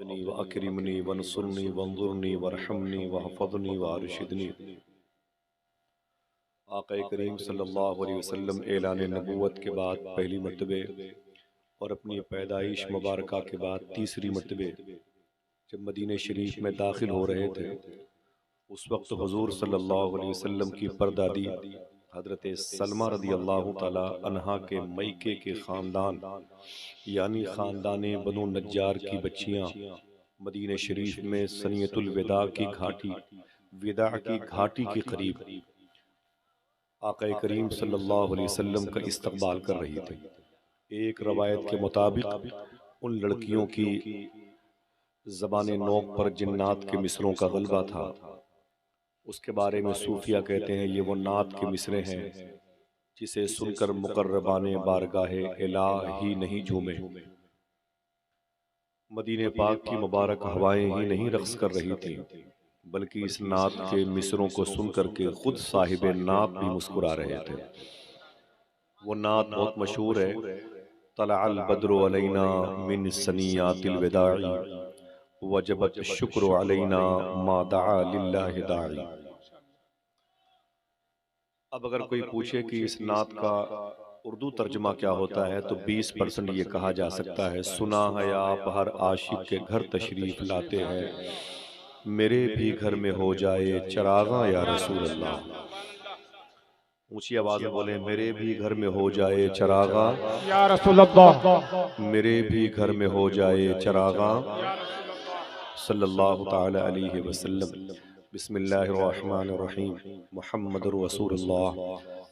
وأعطني وأكرمني وانصرني وانظرني وارحمني وحفظني وارشدني۔ آقا کریم صلی اللہ علیہ وسلم اعلان نبوت کے بعد پہلی مرتبہ اور اپنی پیدائش مبارکہ کے بعد تیسری مرتبہ جب مدینہ شریف میں داخل ہو رہے تھے، اس وقت حضور صلی اللہ علیہ وسلم کی پردادی حضرت سلمہ رضی اللہ تعالی عنہا کے میکے کے خاندان یعنی خاندان بنو نجار کی بچیاں مدینہ شریف میں سنیت الوداع کی گھاٹی وداع کی گھاٹی کے قریب آقا کریم صلی اللہ علیہ وسلم کا استقبال کر رہی تھی۔ ایک روایت کے مطابق ان لڑکیوں کی زبان نوک پر جنات کے مصروں کا غلبہ تھا۔ اس کے بارے میں صوفیہ کہتے ہیں یہ وہ نعت کے مصرے ہیں جسے سن کر مقربان بارگاہ الہ ہی نہیں جھومے۔ مدینہ پاک کی مبارک ہوائیں ہی نہیں رقص کر رہی تھیں بلکہ اس نعت کے مصروں کو سن کر کے خود صاحب نعت بھی مسکرا رہے تھے۔ وہ نعت بہت مشہور ہے، طلع البدر علینا من ثنیات الوداع وجبت الشکر علینا ما دعا للہ داعی۔ اب اگر کوئی پوچھے کہ اس نعت کا اردو ترجمہ کیا ہوتا ہے تو 20% یہ کہا جا سکتا ہے، سنا ہے آپ ہر عاشق کے گھر تشریف لاتے ہیں، میرے بھی گھر میں ہو جائے چراغاں یا رسول اللہ۔ اونچی آواز میں بولیں، میرے بھی گھر میں ہو جائے چراغاں یا رسول اللہ، میرے بھی گھر میں ہو جائے چراغاں صلی اللہ تعالی علیہ وسلم۔ بسم اللہ الرحمن الرحیم، محمد رسول اللہ،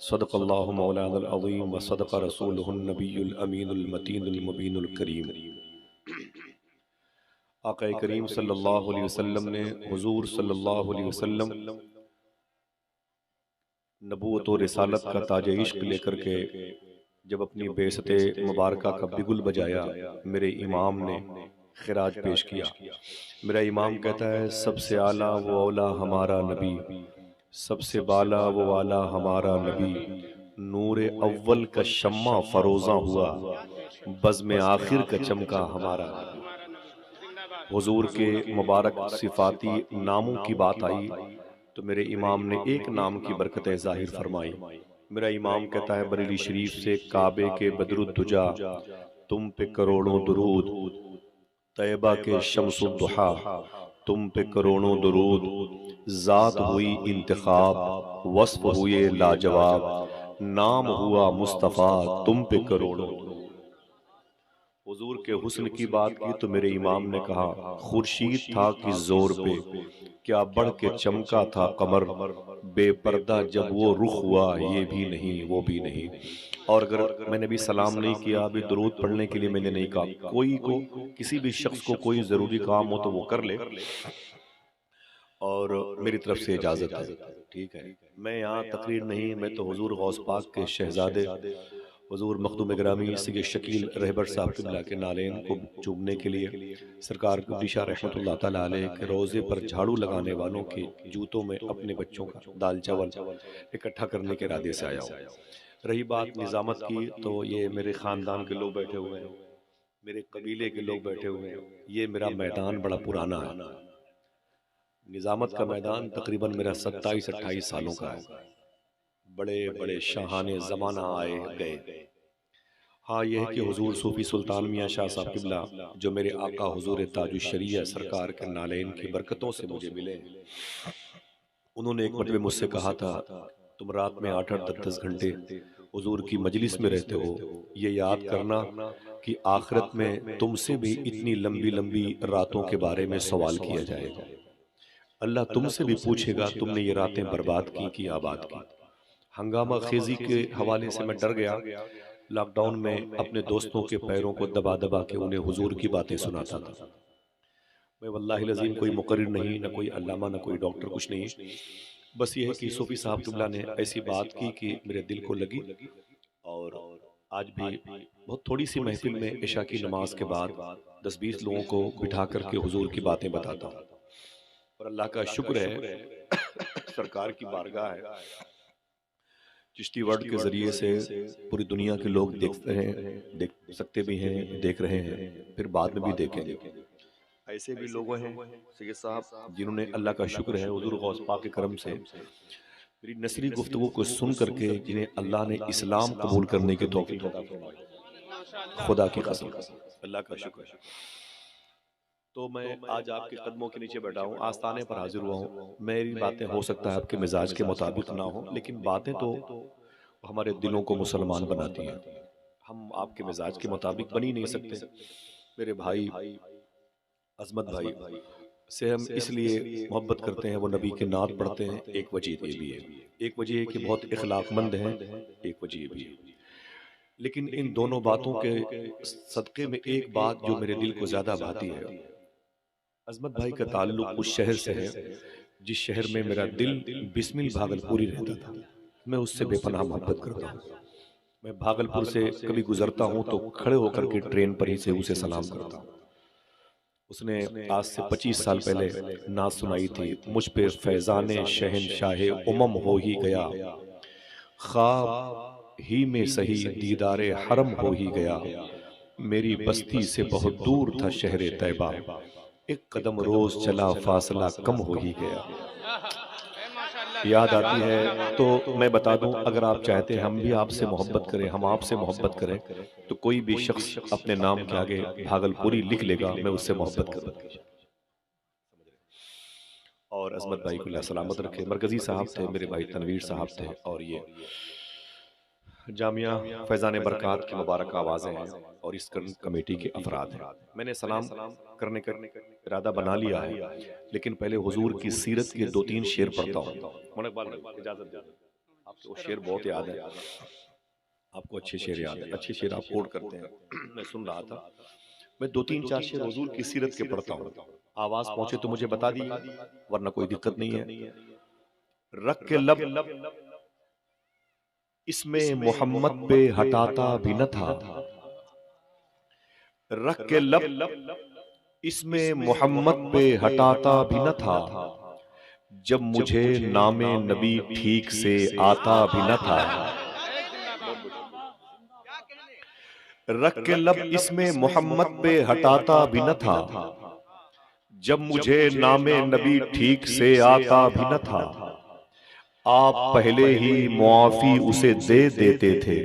صدق اللہ مولانا العظیم وصدق رسولہ النبی الامین المتین المبین الکریم۔ آقا کریم صلی اللہ علیہ وسلم نے حضور صلی اللہ علیہ وسلم نبوت و رسالت کا تاج عشق لے کر کے جب اپنی بعثت مبارکہ کا بگل بجایا، میرے امام نے خراج پیش کیا۔ میرا امام کہتا ہے سب سے اعلیٰ و اولا ہمارا نبی، سب سے بالا و والا ہمارا نبی، نور اول کا شمع فروزاں ہوا، بزم آخر کا چمکا ہمارا نبی۔ حضور کے مبارک صفاتی ناموں کی بات آئی تو میرے امام نے ایک نام کی برکتیں ظاہر فرمائی۔ میرا امام کہتا ہے بریلی شریف سے، کعبے کے بدر الدجا تم پہ کروڑوں درود، طیبہ کے شمس الضحا تم پہ کروڑوں درود، ذات ہوئی انتخاب وصف ہوئے لاجواب، نام ہوا مصطفیٰ تم پہ کروڑوں درود۔ حضور کے حسن کی بات کی تو میرے امام نے کہا خورشید تھا کس زور پہ، کیا بڑھ کے چمکا تھا قمر، بے پردہ جب وہ رخ ہوا یہ بھی نہیں وہ بھی نہیں۔ اور اگر میں نے بھی سلام نہیں کیا، ابھی درود پڑھنے کے لیے میں نے نہیں کہا، کوئی کو کسی بھی شخص کو کوئی ضروری کام ہو تو وہ کر لے اور میری طرف سے اجازت ہے، ٹھیک ہے۔ میں یہاں تقریر نہیں، میں تو حضور غوث پاک کے شہزادے حضور مخدوم گرامی سید شکیل رہبر صاحب قبلہ کے نالین کو چومنے کے لیے سرکار قدسی شاہ رحمۃ اللہ تعالیٰ علیہ کے روضے پر جھاڑو لگانے والوں کے جوتوں میں اپنے بچوں کا دال چاول اکٹھا کرنے کے ارادے سے آیا ہوں۔ رہی بات نظامت کی تو یہ میرے خاندان کے لوگ بیٹھے ہوئے ہیں، میرے قبیلے کے لوگ بیٹھے ہوئے ہیں، یہ میرا میدان بڑا پرانا ہے۔ نظامت کا میدان تقریباً میرا 27-28 سالوں کا ہے۔ بڑے بڑے شاہان زمانہ آئے گئے۔ ہاں یہ ہے کہ حضور صوفی سلطان میاں شاہ صاحب قبلہ جو میرے آقا حضور تاج الشریعہ سرکار کے نالین کی برکتوں سے مجھے ملے، انہوں نے ایک مرتبہ مجھ سے کہا تھا تم رات میں 8-8 10 گھنٹے حضور کی مجلس میں رہتے ہو، یہ یاد کرنا کہ آخرت میں تم سے بھی اتنی لمبی لمبی راتوں کے بارے میں سوال کیا جائے گا۔ اللہ تم سے بھی پوچھے گا تم نے یہ راتیں برباد کی آباد کی۔ ہنگامہ خیزی کے حوالے سے میں ڈر گیا، لاک ڈاؤن میں اپنے دوستوں کے پیروں کو دبا دبا کے انہیں حضور کی باتیں سناتا تھا۔ میں واللہ العظیم کوئی مقرر نہیں، نہ کوئی علامہ، نہ کوئی ڈاکٹر، کچھ نہیں، بس یہ ہے کہ صوفی صاحب قبلہ نے ایسی بات کی کہ میرے دل کو لگی، اور آج بھی بہت تھوڑی سی محفل میں عشاء کی نماز کے بعد 10-20 لوگوں کو بٹھا کر کے حضور کی باتیں بتاتا ہوں۔ اور اللہ کا شکر ہے سرکار کی بارگاہ ہے، چشتی ورلڈ کے ذریعے سے پوری دنیا کے لوگ دیکھتے ہیں، دیکھ سکتے بھی ہیں، دیکھ رہے ہیں، پھر بعد میں بھی دیکھیں گے۔ ایسے بھی لوگوں ہیں سید صاحب جنہوں نے اللہ کا شکر ہے حضور غوث پاک کے کرم سے میری نثری گفتگو کو سن کر کے جنہیں اللہ نے اسلام قبول کرنے کی توفیق عطا فرمائی، خدا کی قسم اللہ کا شکر ہے۔ تو میں آج آپ کے قدموں کے نیچے بیٹھا ہوں، آستانے پر حاضر ہوا ہوں۔ میری باتیں ہو سکتا ہے آپ کے مزاج کے مطابق نہ ہوں، لیکن باتیں تو ہمارے دلوں کو مسلمان بناتی ہیں۔ ہم آپ کے مزاج کے مطابق بن ہی نہیں سکتے۔ میرے بھائی عظمت بھائی سے ہم اس لیے محبت کرتے ہیں، وہ نبی کے نعت پڑھتے ہیں، ایک وجہ یہ بھی ہے، ایک وجہ ہے کہ بہت اخلاق مند ہیں، ایک وجہ یہ بھی ہے۔ لیکن ان دونوں باتوں کے صدقے میں ایک بات جو میرے دل کو زیادہ بھاتی ہے، عظمت بھائی کا تعلق اس شہر سے ہے جس شہر میں میرا دل بسمل بھاگلپوری رہتا تھا۔ میں اس سے بے پناہ محبت کرتا ہوں۔ میں بھاگلپور سے کبھی گزرتا ہوں تو کھڑے ہو کر کے ٹرین پر ہی سے اسے سلام کرتا ہوں۔ اس نے آج سے 25 سال پہلے نعت سنائی تھی، مجھ پہ فیضان شہنشاہ امم ہو ہی گیا، خواب ہی میں سہی دیدار حرم ہو ہی گیا، میری بستی سے بہت دور تھا شہر طیبہ، ایک قدم روز چلا فاصلہ کم ہو ہی گیا۔ یاد آتی ہے تو میں بتا دوں، اگر آپ چاہتے ہیں ہم بھی آپ سے محبت کریں، ہم آپ سے محبت کریں، تو کوئی بھی شخص اپنے نام کے آگے بھاگلپوری لکھ لے گا، میں اس سے محبت کروں۔ اور عظمت بھائی کو اللہ سلامت رکھے۔ مرکزی صاحب تھے، میرے بھائی تنویر صاحب تھے، اور یہ جامعہ فیضان برکات کی مبارک آوازیں ہیں اور اس کمیٹی کے افراد ہیں۔ میں نے سلام کرنے کا ارادہ بنا لیا ہے، لیکن پہلے حضور کی سیرت کے 2-3 شعر پڑھتا ہوں۔ منک بال اجازت دیجیے، آپ کو شعر بہت یاد ہے، آپ کو اچھے شعر یاد ہیں، اچھے شعر آپ کوٹ کرتے ہیں۔ میں سن رہا تھا، میں 2-3-4 شعر حضور کی سیرت کے پڑھتا ہوں۔ آواز پہنچے تو مجھے بتا دیجیے، ورنہ کوئی دقت نہیں ہے۔ رکھ کے لب اس میں محمد پہ ہٹاتا بھی نہ تھا، رکھ کے لب اس میں محمد پہ ہٹاتا بھی نہ تھا، جب مجھے نام نبی ٹھیک سے آتا بھی نہ تھا، رکھ کے لب اس میں محمد پہ ہٹاتا بھی نہ تھا، جب مجھے نام نبی ٹھیک سے آتا بھی نہ تھا، آپ پہلے ہی معافی اسے دے دیتے تھے،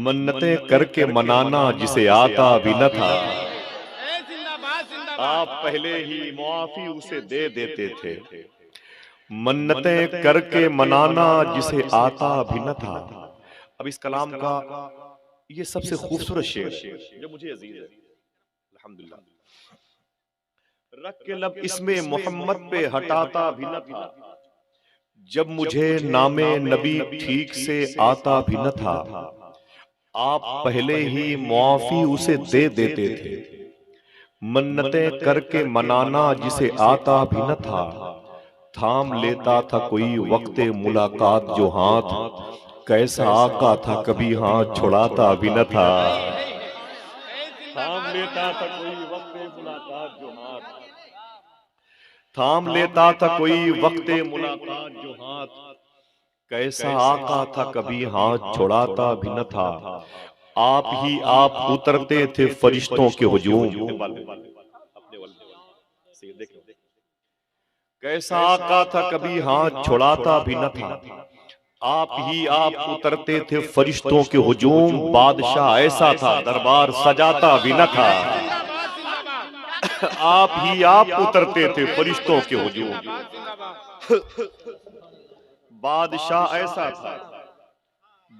منتیں کر کے منانا جسے آتا بھی نہ تھا، آپ پہلے ہی معافی اسے دے دیتے تھے، منتیں کر کے منانا جسے آتا بھی نہ تھا۔ اب اس کلام کا یہ سب سے خوبصورت شعر ہے جو مجھے عزیز ہے، الحمدللہ۔ رکھ کے لب اس میں محمد پہ ہٹاتا بھی نہ تھا، جب مجھے نام نبی ٹھیک سے آتا بھی نہ تھا، آپ پہلے ہی معافی اسے دے دیتے تھے، منتیں کر کے منانا جسے آتا بھی نہ تھا، تھام لیتا تھا کوئی وقت ملاقات جو ہاتھ، کیسا آقا تھا کبھی ہاتھ چھڑاتا بھی نہ تھا، تھام لیتا تھا کوئی وقت ملاقات جو ہاتھ، تھام لیتا تھا کوئی وقت ملاقات جو ہاتھ، کیسا آقا تھا کبھی ہاتھ چھڑاتا بھی نہ تھا، آپ ہی آپ اترتے تھے فرشتوں کے ہجوم، کیسا آقا تھا کبھی ہاتھ چھڑاتا بھی نہ تھا، آپ ہی آپ اترتے تھے فرشتوں کے ہجوم، بادشاہ ایسا تھا دربار سجاتا بھی نہ تھا، آپ ہی آپ اترتے تھے فرشتوں کے ہجوم، بادشاہ ایسا تھا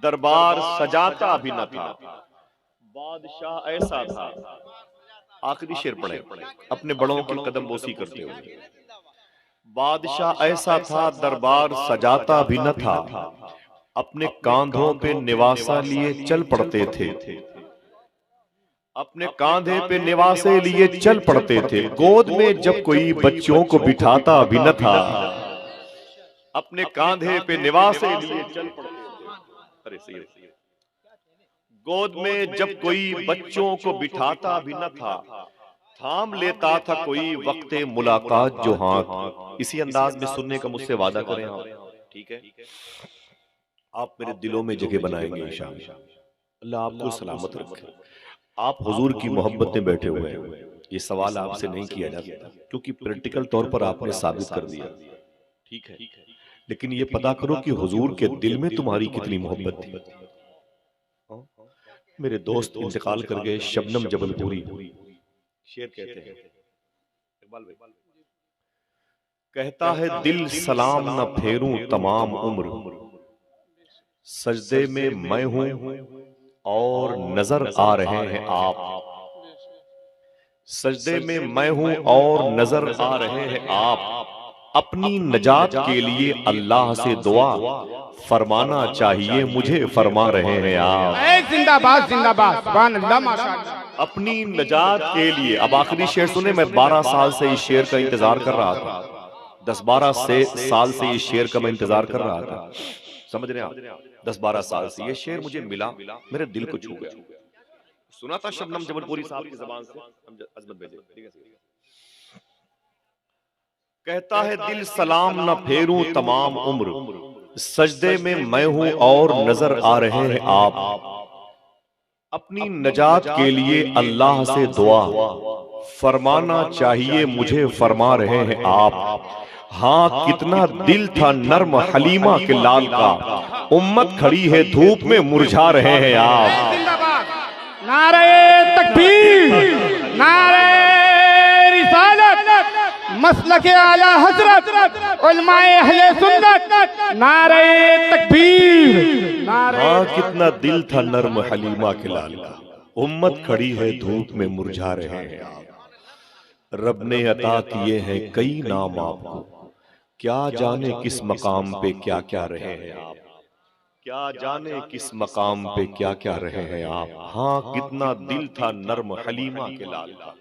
دربار سجاتا بھی نہ تھا، بادشاہ ایسا تھا۔ آخری شعر پڑھیں اپنے بڑوں کی قدم بوسی کرتے ہوئے، بادشاہ ایسا تھا دربار سجاتا بھی نہ تھا، اپنے کاندھوں پہ نواسہ لیے چل پڑتے تھے، اپنے کاندھے پہ نواسے لیے چل پڑتے تھے، گود میں جب کوئی بچوں کو بٹھاتا بھی نہ تھا، اپنے کاندھے پہ نواسے لیے چل پڑتے تھے، گود میں جب کوئی بچوں کو بٹھاتا بھی نہ تھا، تھام لیتا تھا کوئی وقت ملاقات جو ہاتھ۔ اسی انداز میں سننے کا مجھ سے وعدہ کریں آپ، ٹھیک ہے؟ آپ میرے دلوں میں جگہ بنائیں گے انشاءاللہ۔ اللہ آپ کو سلامت رکھے۔ آپ حضور کی محبت میں بیٹھے ہوئے ہیں، یہ سوال آپ سے نہیں کیا جاتا کیونکہ پریکٹیکل طور پر آپ نے ثابت کر دیا، ٹھیک ہے، لیکن یہ پتا کرو کہ حضور کے دل میں تمہاری کتنی محبت تھی۔ میرے دوست انتقال کر گئے، شبنم جبل پوری شعر کہتے ہیں، اقبال بھائی کہتا ہے دل سلام نہ پھیروں تمام عمر، سجدے میں میں ہوں اور نظر آ رہے ہیں آپ، سجدے میں میں ہوں اور نظر آ رہے ہیں آپ، اپنی نجات کے لیے اللہ سے دعا فرمانا چاہیے مجھے فرما رہے ہیں آپ۔ زندہ باد زندہ باد، سبحان اللہ ماشاءاللہ۔ اپنی نجات کے لیے، اب آخری شعر سنے، میں 12 سال سے اس شعر کا انتظار کر رہا تھا، 10-12 سال سے اس شعر کا میں انتظار کر رہا تھا، سمجھ رہے ہیں آپ؟ 10-12 سال سے یہ شعر مجھے ملا، میرے دل کو چھو گیا، سنا تھا شبنم جبل پوری صاحب کی زبان سے، عظمت بھیجے، کہتا ہے دل سلام نہ پھیروں تمام عمر، سجدے میں میں ہوں اور نظر آ رہے ہیں آپ، اپنی نجات کے لیے اللہ سے دعا فرمانا چاہیے مجھے فرما رہے ہیں آپ۔ ہاں کتنا دل تھا نرم حلیمہ کے لال کا، امت کھڑی ہے دھوپ میں مرجھا رہے ہیں آپ۔ نعرہ تکبیر، نعرہ رسالت، مسلک اعلی حضرت، علماء اہل سنت، نعرہ تکبیر۔ ہاں کتنا دل تھا نرم حلیمہ کے لال کا، امت کھڑی ہے دھوپ میں مرجھا رہے ہیں آپ۔ رب نے عطا کیے ہیں کئی نام آپ کو، کیا جانے کس مقام پہ کیا کیا رہے ہیں آپ، کیا جانے کس مقام پہ کیا کیا رہے ہیں آپ۔ ہاں کتنا دل تھا نرم حلیمہ کے لال کا،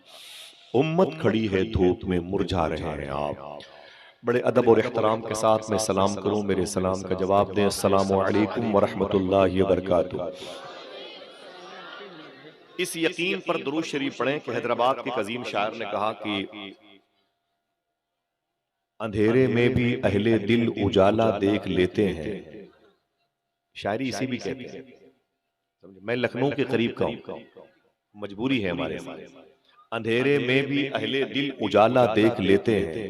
امت کھڑی ہے دھوپ میں مرجھا رہے ہیں آپ۔ بڑے ادب اور احترام کے ساتھ میں سلام کروں، میرے سلام کا جواب دیں، السلام علیکم ورحمت اللہ وبرکاتہ۔ اس یقین پر درود شریف پڑھیں کہ حیدرآباد کے عظیم شاعر نے کہا کہ اندھیرے میں بھی اہل دل اجالا دیکھ لیتے ہیں، شاعری اسی بھی کہتے ہیں۔ میں لکھنؤ کے قریب کا ہوں، مجبوری ہے ہمارے ساتھ۔ اندھیرے میں بھی اہل دل اجالا دیکھ لیتے ہیں،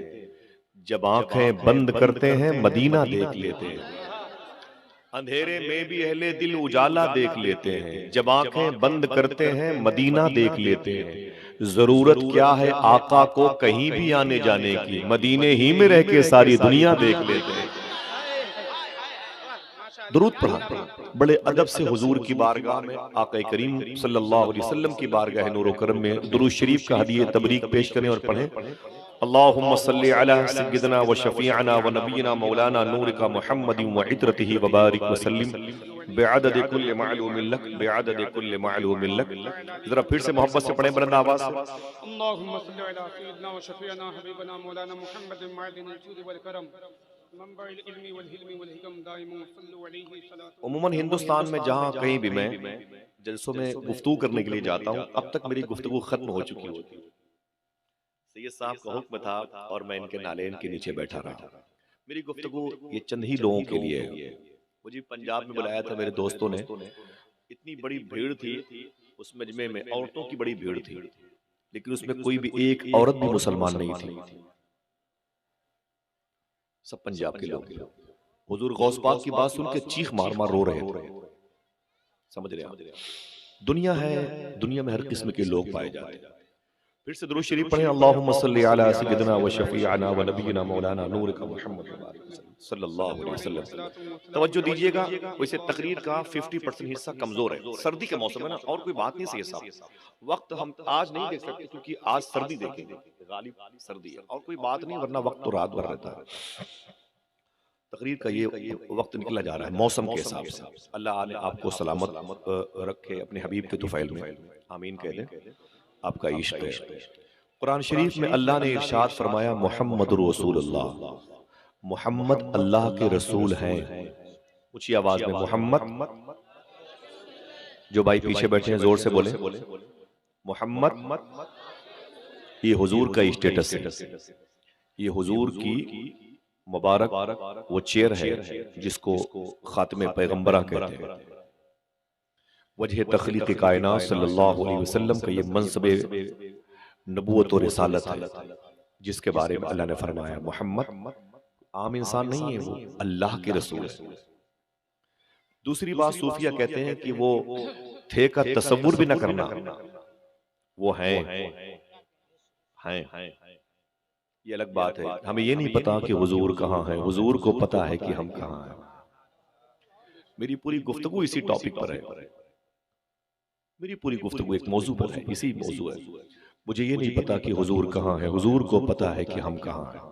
جب آنکھیں بند کرتے ہیں مدینہ دیکھ لیتے ہیں۔ اندھیرے میں بھی اہل دل اجالا دیکھ لیتے ہیں، جب آنکھیں بند کرتے ہیں مدینہ دیکھ لیتے ہیں۔ ضرورت کیا ہے آقا کو کہیں بھی آنے جانے کی، مدینے ہی میں رہ کے ساری دنیا دیکھ لیتے ہیں۔ درود پڑھا، بڑے ادب سے حضور کی بارگاہ میں، آقا کریم صلی اللہ علیہ وسلم کی بارگاہ نور و کرم میں درود شریف کا ہدیہ تبریک پیش کریں اور پڑھیں۔ اللہم صلی علی سیدنا و شفیعنا و نبینا مولانا نور کا محمد و عطرتہ وبارک وسلم بعدد کل معلوم لک، بعدد کل معلوم لک۔ ذرا پھر سے محبت سے پڑھیں بلند آواز سے۔ اللہم صلی علی سیدنا و شفیعنا حبیبنا مولانا محمد معدن الجود والکرم، منبع العلم والحلم والحکم، دائم صلو علیہ صلاۃ۔ عموماً ہندوستان میں جہاں کہیں بھی میں جلسوں میں گفتگو کرنے کے لیے جاتا ہوں، اب تک میری گفتگو ختم ہو چکی ہوتی ہے۔ سید صاحب کا حکم تھا اور میں ان کے نالین کے نیچے بیٹھا رہا۔ میری گفتگو یہ چند ہی لوگوں کے لیے ہے۔ مجھے پنجاب میں بلایا تھا میرے دوستوں نے، اتنی بڑی بھیڑ تھی اس مجمع میں، عورتوں کی بڑی بھیڑ تھی، لیکن اس میں کوئی بھی ایک عورت بھی مسلمان نہیں تھی، سب پنجاب کے لوگ۔ حضور غوث پاک کی بات سن کے چیخ مار مار رو رہے تھے، سمجھ رہے ہیں؟ دنیا ہے، دنیا میں ہر قسم کے لوگ پائے جاتے ہیں۔ پھر سے درود شریف پڑھیں، اللہم صلی علی سیدنا و شفیعنا و نبینا مولانا نور کا محمد صلی اللہ علیہ وسلم۔ توجہ دیجئے گا، ویسے تقریر کا 50% حصہ کمزور ہے، سردی کے موسم ہے نا، اور کوئی بات نہیں سید صاحب، وقت ہم آج نہیں دیکھ سکتے کیونکہ آج سردی دیکھیں گے، غالب سردی ہے، اور کوئی بات نہیں، ورنہ وقت تو رات بھر رہتا ہے۔ تقریر کا یہ وقت نکلا جا رہا ہے موسم کے حساب سے۔ اللہ نے آپ کو سلامت رکھے اپنے حبیب کے طفیل میں، آمین کہہ دیں، آپ کا عشق ہے۔ قرآن شریف میں اللہ نے ارشاد فرمایا محمد رسول اللہ، محمد اللہ کے رسول ہیں، اونچی آواز میں محمد، جو بھائی پیچھے بیٹھے ہیں زور سے بولیں، محمد، یہ حضور کا اسٹیٹس ہے، یہ حضور کی مبارک وہ چیئر ہے جس کو خاتم پیغمبرہ کہتے ہیں۔ وجہ تخلیق کائنات صلی اللہ علیہ وسلم کا یہ منصب نبوت و رسالت ہے، جس کے بارے میں اللہ نے فرمایا محمد عام انسان نہیں ہے، وہ اللہ کے رسول ہے۔ دوسری بات صوفیہ کہتے ہیں کہ وہ تھے کا تصور بھی نہ کرنا، وہ ہیں۔ یہ الگ بات ہے، ہمیں یہ نہیں پتا کہ حضور کہاں ہے، حضور کو پتا ہے کہ ہم کہاں ہیں۔ میری پوری گفتگو اسی ٹاپک پر ہے، میری پوری گفتگو ایک موضوع پر ہے، اسی موضوع ہے۔ مجھے یہ نہیں پتا کہ حضور کہاں ہے، حضور کو پتا ہے کہ ہم کہاں ہیں۔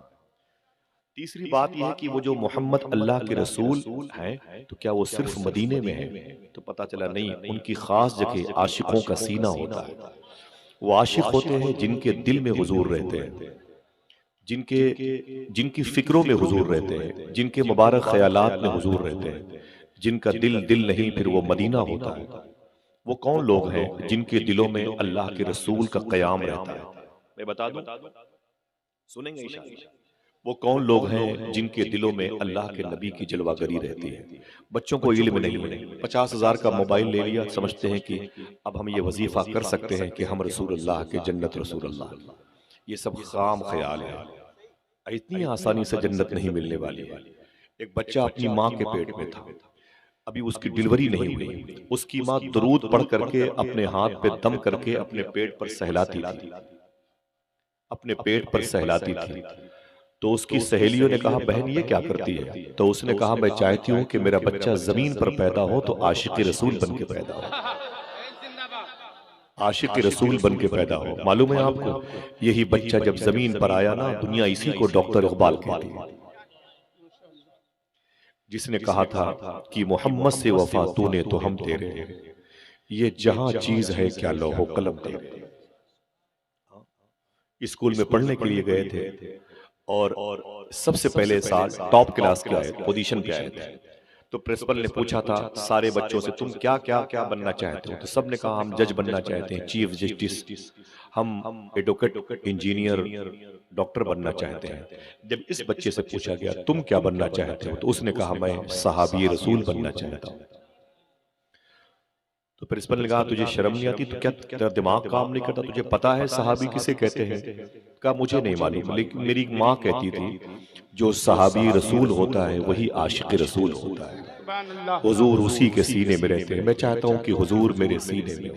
تیسری بات یہ ہے کہ وہ جو محمد اللہ کے رسول ہیں تو کیا وہ صرف مدینے میں ہیں؟ تو پتا چلا نہیں، ان کی خاص جگہ عاشقوں کا سینہ ہوتا ہے۔ وہ عاشق ہوتے ہیں جن کے دل میں حضور رہتے ہیں، جن کی فکروں میں حضور رہتے ہیں، جن کے مبارک خیالات میں حضور رہتے ہیں، جن کا دل نہیں پھر وہ مدینہ ہوتا ہے۔ وہ کون لوگ ہیں جن کے دلوں میں اللہ کے رسول کا قیام رہتا ہے؟ میں بتا دوں، سنیں گے انشاءاللہ۔ وہ کون لوگ ہیں جن کے دلوں میں اللہ کے نبی کی جلوہ گری رہتی ہے؟ بچوں کو علم نہیں ہے، 50,000 کا موبائل لے لیا، سمجھتے ہیں کہ اب ہم یہ وظیفہ کر سکتے ہیں کہ ہم رسول اللہ کے جنت رسول اللہ۔ یہ سب خام خیال ہے، اتنی آسانی سے جنت نہیں ملنے والی ہے۔ ایک بچہ اپنی ماں کے پیٹ میں تھا، ابھی اس کی ڈیلیوری نہیں ہوئی، اس کی ماں درود پڑھ کر کے اپنے ہاتھ پہ دم کر کے اپنے پیٹ پر سہلاتی تھی، اپنے پیٹ پر سہلاتی تھی۔ تو اس کی سہیلیوں نے کہا بہن یہ کیا کرتی ہے؟ تو اس نے کہا میں چاہتی ہوں کہ میرا بچہ زمین پر پیدا ہو تو عاشق رسول بن کے پیدا ہو، عاشق رسول بن کے پیدا ہو۔ معلوم ہے آپ کو، یہی بچہ جب زمین پر آیا نا، دنیا اسی کو ڈاکٹر اقبال کہتی ہے، جس نے کہا تھا کہ محمد سے وفا تو نے تو ہم تیرے، یہ جہاں چیز ہے کیا لوح و قلم تیرے۔ اسکول میں پڑھنے کے لیے گئے تھے اور سب سے پہلے سال ٹاپ کلاس کے آئے، پوزیشن پہ آئے تھے۔ تو پرنسپل نے پوچھا تھا سارے بچوں سے تم کیا بننا چاہتے ہو؟ تو سب نے کہا ہم جج بننا چاہتے ہیں، چیف جسٹس، ہم ایڈوکیٹ، انجینئر، ڈاکٹر بننا چاہتے ہیں۔ جب اس بچے سے پوچھا گیا تم کیا بننا چاہتے ہو تو اس نے کہا میں صحابی رسول بننا چاہتا ہوں۔ تو پرنسپل نے کہا تجھے شرم نہیں آتی؟ تو کیا تیرا دماغ کام نہیں کرتا؟ تجھے پتا ہے صحابی کسے کہتے ہیں؟ کہا مجھے نہیں معلوم، لیکن میری ماں کہتی تھی جو صحابی رسول ہوتا ہے وہی عاشق رسول ہوتا ہے، حضور اسی کے سینے میں رہتے ہیں۔ میں چاہتا ہوں کہ حضور میرے سینے میں ہو۔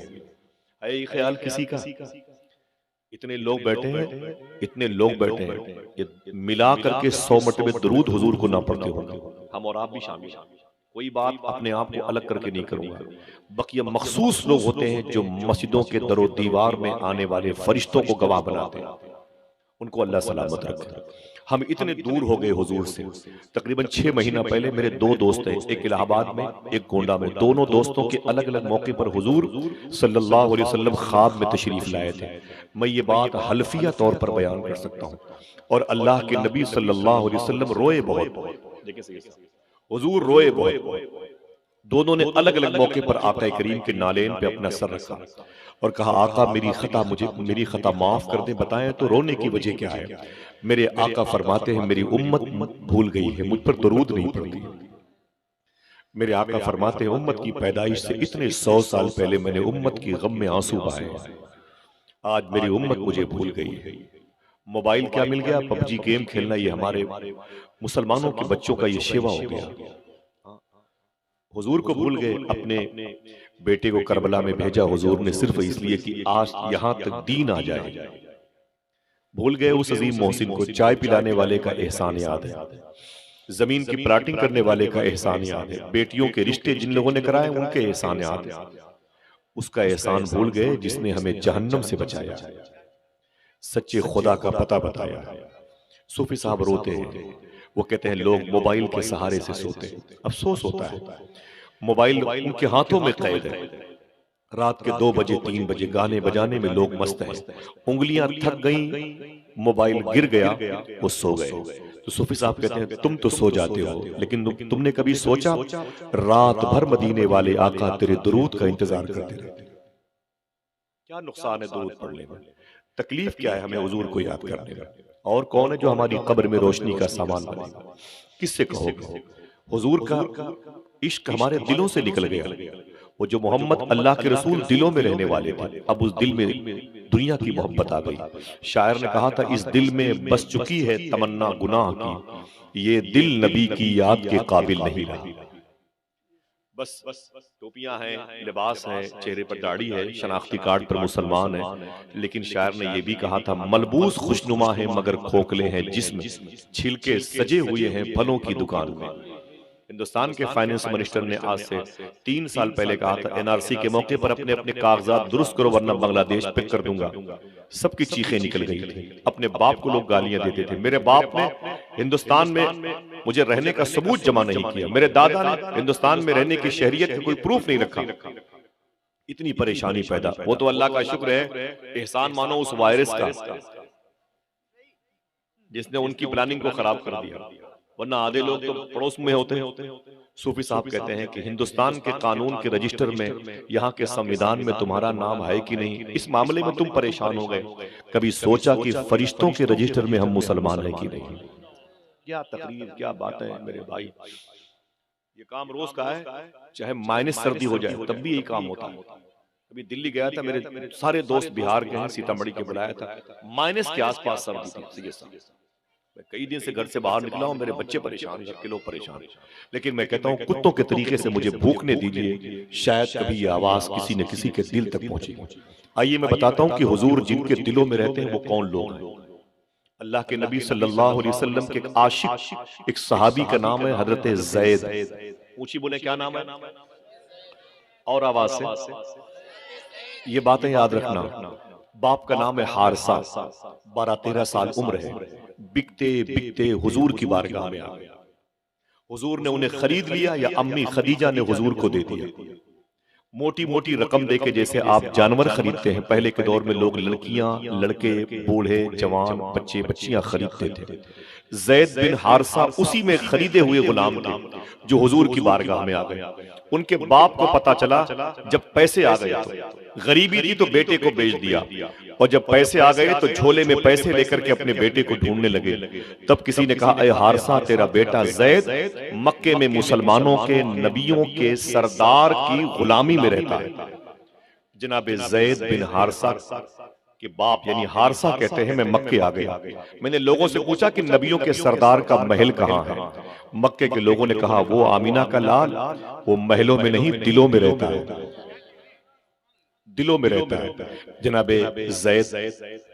ہے یہ خیال کسی کا؟ اتنے لوگ بیٹھے ہیں، اتنے لوگ بیٹھے ہیں کہ ملا کر کے 100 مرتبہ درود حضور کو نہ پڑھتے ہوں گے، ہم اور آپ بھی شامل ہیں۔ کوئی بات اپنے آپ کو الگ کر کے نہیں کروں گا، بقیہ مخصوص لوگ ہوتے ہیں جو مسجدوں کے در و دیوار میں آنے والے فرشتوں کو گواہ بناتے ہیں، ان کو اللہ سلامت رکھے۔ ہم اتنے دور ہو گئے حضور سے، تقریباً 6 مہینہ پہلے میرے 2 دوست ہیں، ایک الہ آباد میں ایک گونڈا میں، دونوں دوستوں کے الگ الگ موقع پر حضور صلی اللہ علیہ وسلم خواب میں تشریف لائے تھے۔ میں یہ بات حلفیہ طور پر بیان کر سکتا ہوں، اور اللہ کے نبی صلی اللہ علیہ وسلم روئے بہت، حضور روئے بہت۔ دونوں نے الگ الگ موقع پر آقا کریم کے نالین پہ اپنا سر رکھا اور کہا آقا میری خطا معاف کر دیں، بتائیں تو رونے کی وجہ کیا ہے؟ میرے آقا فرماتے ہیں میری امت بھول گئی ہے، مجھ پر درود نہیں پڑتی۔ میرے آقا فرماتے ہیں امت کی پیدائش سے اتنے 100 سال پہلے میں نے امت کی غم میں آنسو بہائے، آج میری امت مجھے بھول گئی ہے۔ موبائل کیا مل گیا؟ پب جی گیم کھیلنا، یہ ہمارے مسلمانوں کے بچوں کا یہ شیوا ہو گیا۔ حضور کو بھول گئے، اپنے بیٹے کو کربلا میں بھیجا حضور نے صرف اس لیے کہ آج یہاں تک دین آ جائے۔ بھول گئے اس عظیم محسن کو، چائے پلانے والے کا احسان یاد ہے، زمین کی پلاٹنگ کرنے والے کا احسان یاد ہے، بیٹیوں کے رشتے جن لوگوں نے کرائے ان کے احسان یاد ہے۔ اس کا احسان بھول گئے جس نے ہمیں جہنم سے بچایا، سچے خدا کا پتہ بتایا۔ صوفی صاحب روتے ہیں، وہ کہتے ہیں لوگ موبائل کے سہارے سے سوتے ہیں، افسوس ہوتا ہے موبائل ان کے ہاتھوں میں قید ہے۔ رات کے 2 بجے 3 بجے گانے بجانے میں لوگ مست ہیں، انگلیاں تھک گئیں، موبائل گر گیا، وہ سو گئے۔ تو صوفی صاحب کہتے ہیں تم تو سو جاتے ہو، لیکن تم نے کبھی سوچا رات بھر مدینے والے آقا تیرے درود کا انتظار کرتے رہتے؟ کیا نقصان ہے درود پڑھنے میں؟ تکلیف کیا ہے ہمیں حضور کو یاد کرنے میں؟ اور کون ہے جو ہماری قبر میں روشنی کا سامان بنے گا؟ کس سے کہو گے؟ حضور کا عشق ہمارے دلوں سے نکل گیا، وہ جو محمد اللہ کے رسول دلوں میں رہنے والے تھے، اب اس دل میں دنیا کی محبت آ گئی۔ شاعر نے کہا تھا اس دل میں بس چکی ہے تمنا گناہ کی، یہ دل نبی کی یاد کے قابل نہیں رہا۔ بس ٹوپیاں ہیں، لباس ہے، چہرے پر داڑھی ہے، شناختی کارڈ پر مسلمان ہے، لیکن شاعر نے یہ بھی کہا تھا ملبوس خوشنما ہے مگر کھوکھلے ہیں جسم، چھلکے سجے ہوئے ہیں پھلوں کی دکان میں۔ ہندوستان کے فائننس منسٹر نے آج سے 3 سال پہلے کہا تھا این آر سی کے موقع پر اپنے اپنے کاغذات درست کرو ورنہ بنگلہ دیش پک کر دوں گا۔ سب کی چیخیں نکل گئی تھی، اپنے باپ کو لوگ گالیاں دیتے تھے۔ میرے باپ نے ہندوستان میں مجھے رہنے کا ثبوت جمع نہیں کیا، میرے دادا نے ہندوستان میں رہنے کی شہریت کا کوئی پروف نہیں رکھا۔ اتنی پریشانی پیدا، وہ تو اللہ کا شکر ہے، احسان مانو اس وائرس کا جس نے ان کی پلاننگ کو خراب کر دیا، ورنہ آدھے لوگ تو پڑوس میں ہوتے ہیں۔ صوفی صاحب کہتے ہیں کہ ہندوستان کے قانون کے رجسٹر میں، یہاں کے سمویدھان میں تمہارا نام ہے کہ نہیں، اس معاملے میں تم پریشان ہو گئے، کبھی سوچا کہ فرشتوں کے رجسٹر میں ہم مسلمان ہیں کہ نہیں؟ کیا تقریر، کیا بات ہے میرے بھائی، یہ کام روز کا ہے، چاہے مائنس سردی ہو جائے تب بھی یہی کام ہوتا ہے۔ ابھی دلی گیا تھا، میرے سارے دوست بہار کے ہیں، سیتامڑھی کے بلایا تھا، مائنس کے آس پاس سردی تھی سیریس۔ میں کئی دن سے گھر سے باہر نکلا ہوں، میرے بچے پریشان، گھر کے لوگ پریشان، لیکن میں کہتا ہوں کتوں کے طریقے سے مجھے بھوکنے دیجئے، شاید کبھی یہ آواز کسی نہ کسی کے دل تک پہنچے گی۔ آئیے میں بتاتا ہوں کہ حضور جن کے دلوں میں رہتے ہیں وہ کون لوگ ہیں۔ اللہ کے نبی صلی اللہ علیہ وسلم کے ایک عاشق، ایک صحابی کا نام ہے حضرت زید۔ اونچی بولیں کیا نام ہے؟ اور آواز سے یہ باتیں یاد رکھنا۔ باپ کا نام ہے حارثہ، 12-13 سال عمر ہے، بکتے بکتے حضور کی بارگاہ میں آ گیا۔ حضور نے انہیں خرید لیا یا امی خدیجہ نے حضور کو دے دیا۔ موٹی موٹی رقم دے کے جیسے آپ جانور خریدتے ہیں، پہلے کے دور میں لوگ لڑکیاں، لڑکے، بوڑھے، جوان، بچے، بچیاں خریدتے تھے۔ زید بن حارثہ اسی میں خریدے ہوئے غلام تھے جو حضور کی بارگاہ میں آ گئے۔ ان کے باپ کو پتا چلا جب پیسے آ گئے تو غریبی تھی تو بیٹے کو بیچ دیا، اور جب پیسے آ گئے تو جھولے میں پیسے لے کر کے اپنے بیٹے کو ڈھونڈنے لگے۔ تب کسی نے کہا اے حارثہ، تیرا بیٹا زید مکے میں مسلمانوں کے نبیوں کے سردار کی غلامی میں رہتا ہے۔ جناب زید بن حارثہ کے باپ یعنی حارثہ کہتے ہیں میں مکے آ گیا، میں نے لوگوں سے پوچھا کہ نبیوں کے سردار کا محل کہاں ہے؟ مکے کے لوگوں نے کہا وہ آمینہ کا لال، وہ محلوں میں نہیں دلوں میں رہتا ہے، دلوں میں رہتا ہے۔ جناب زید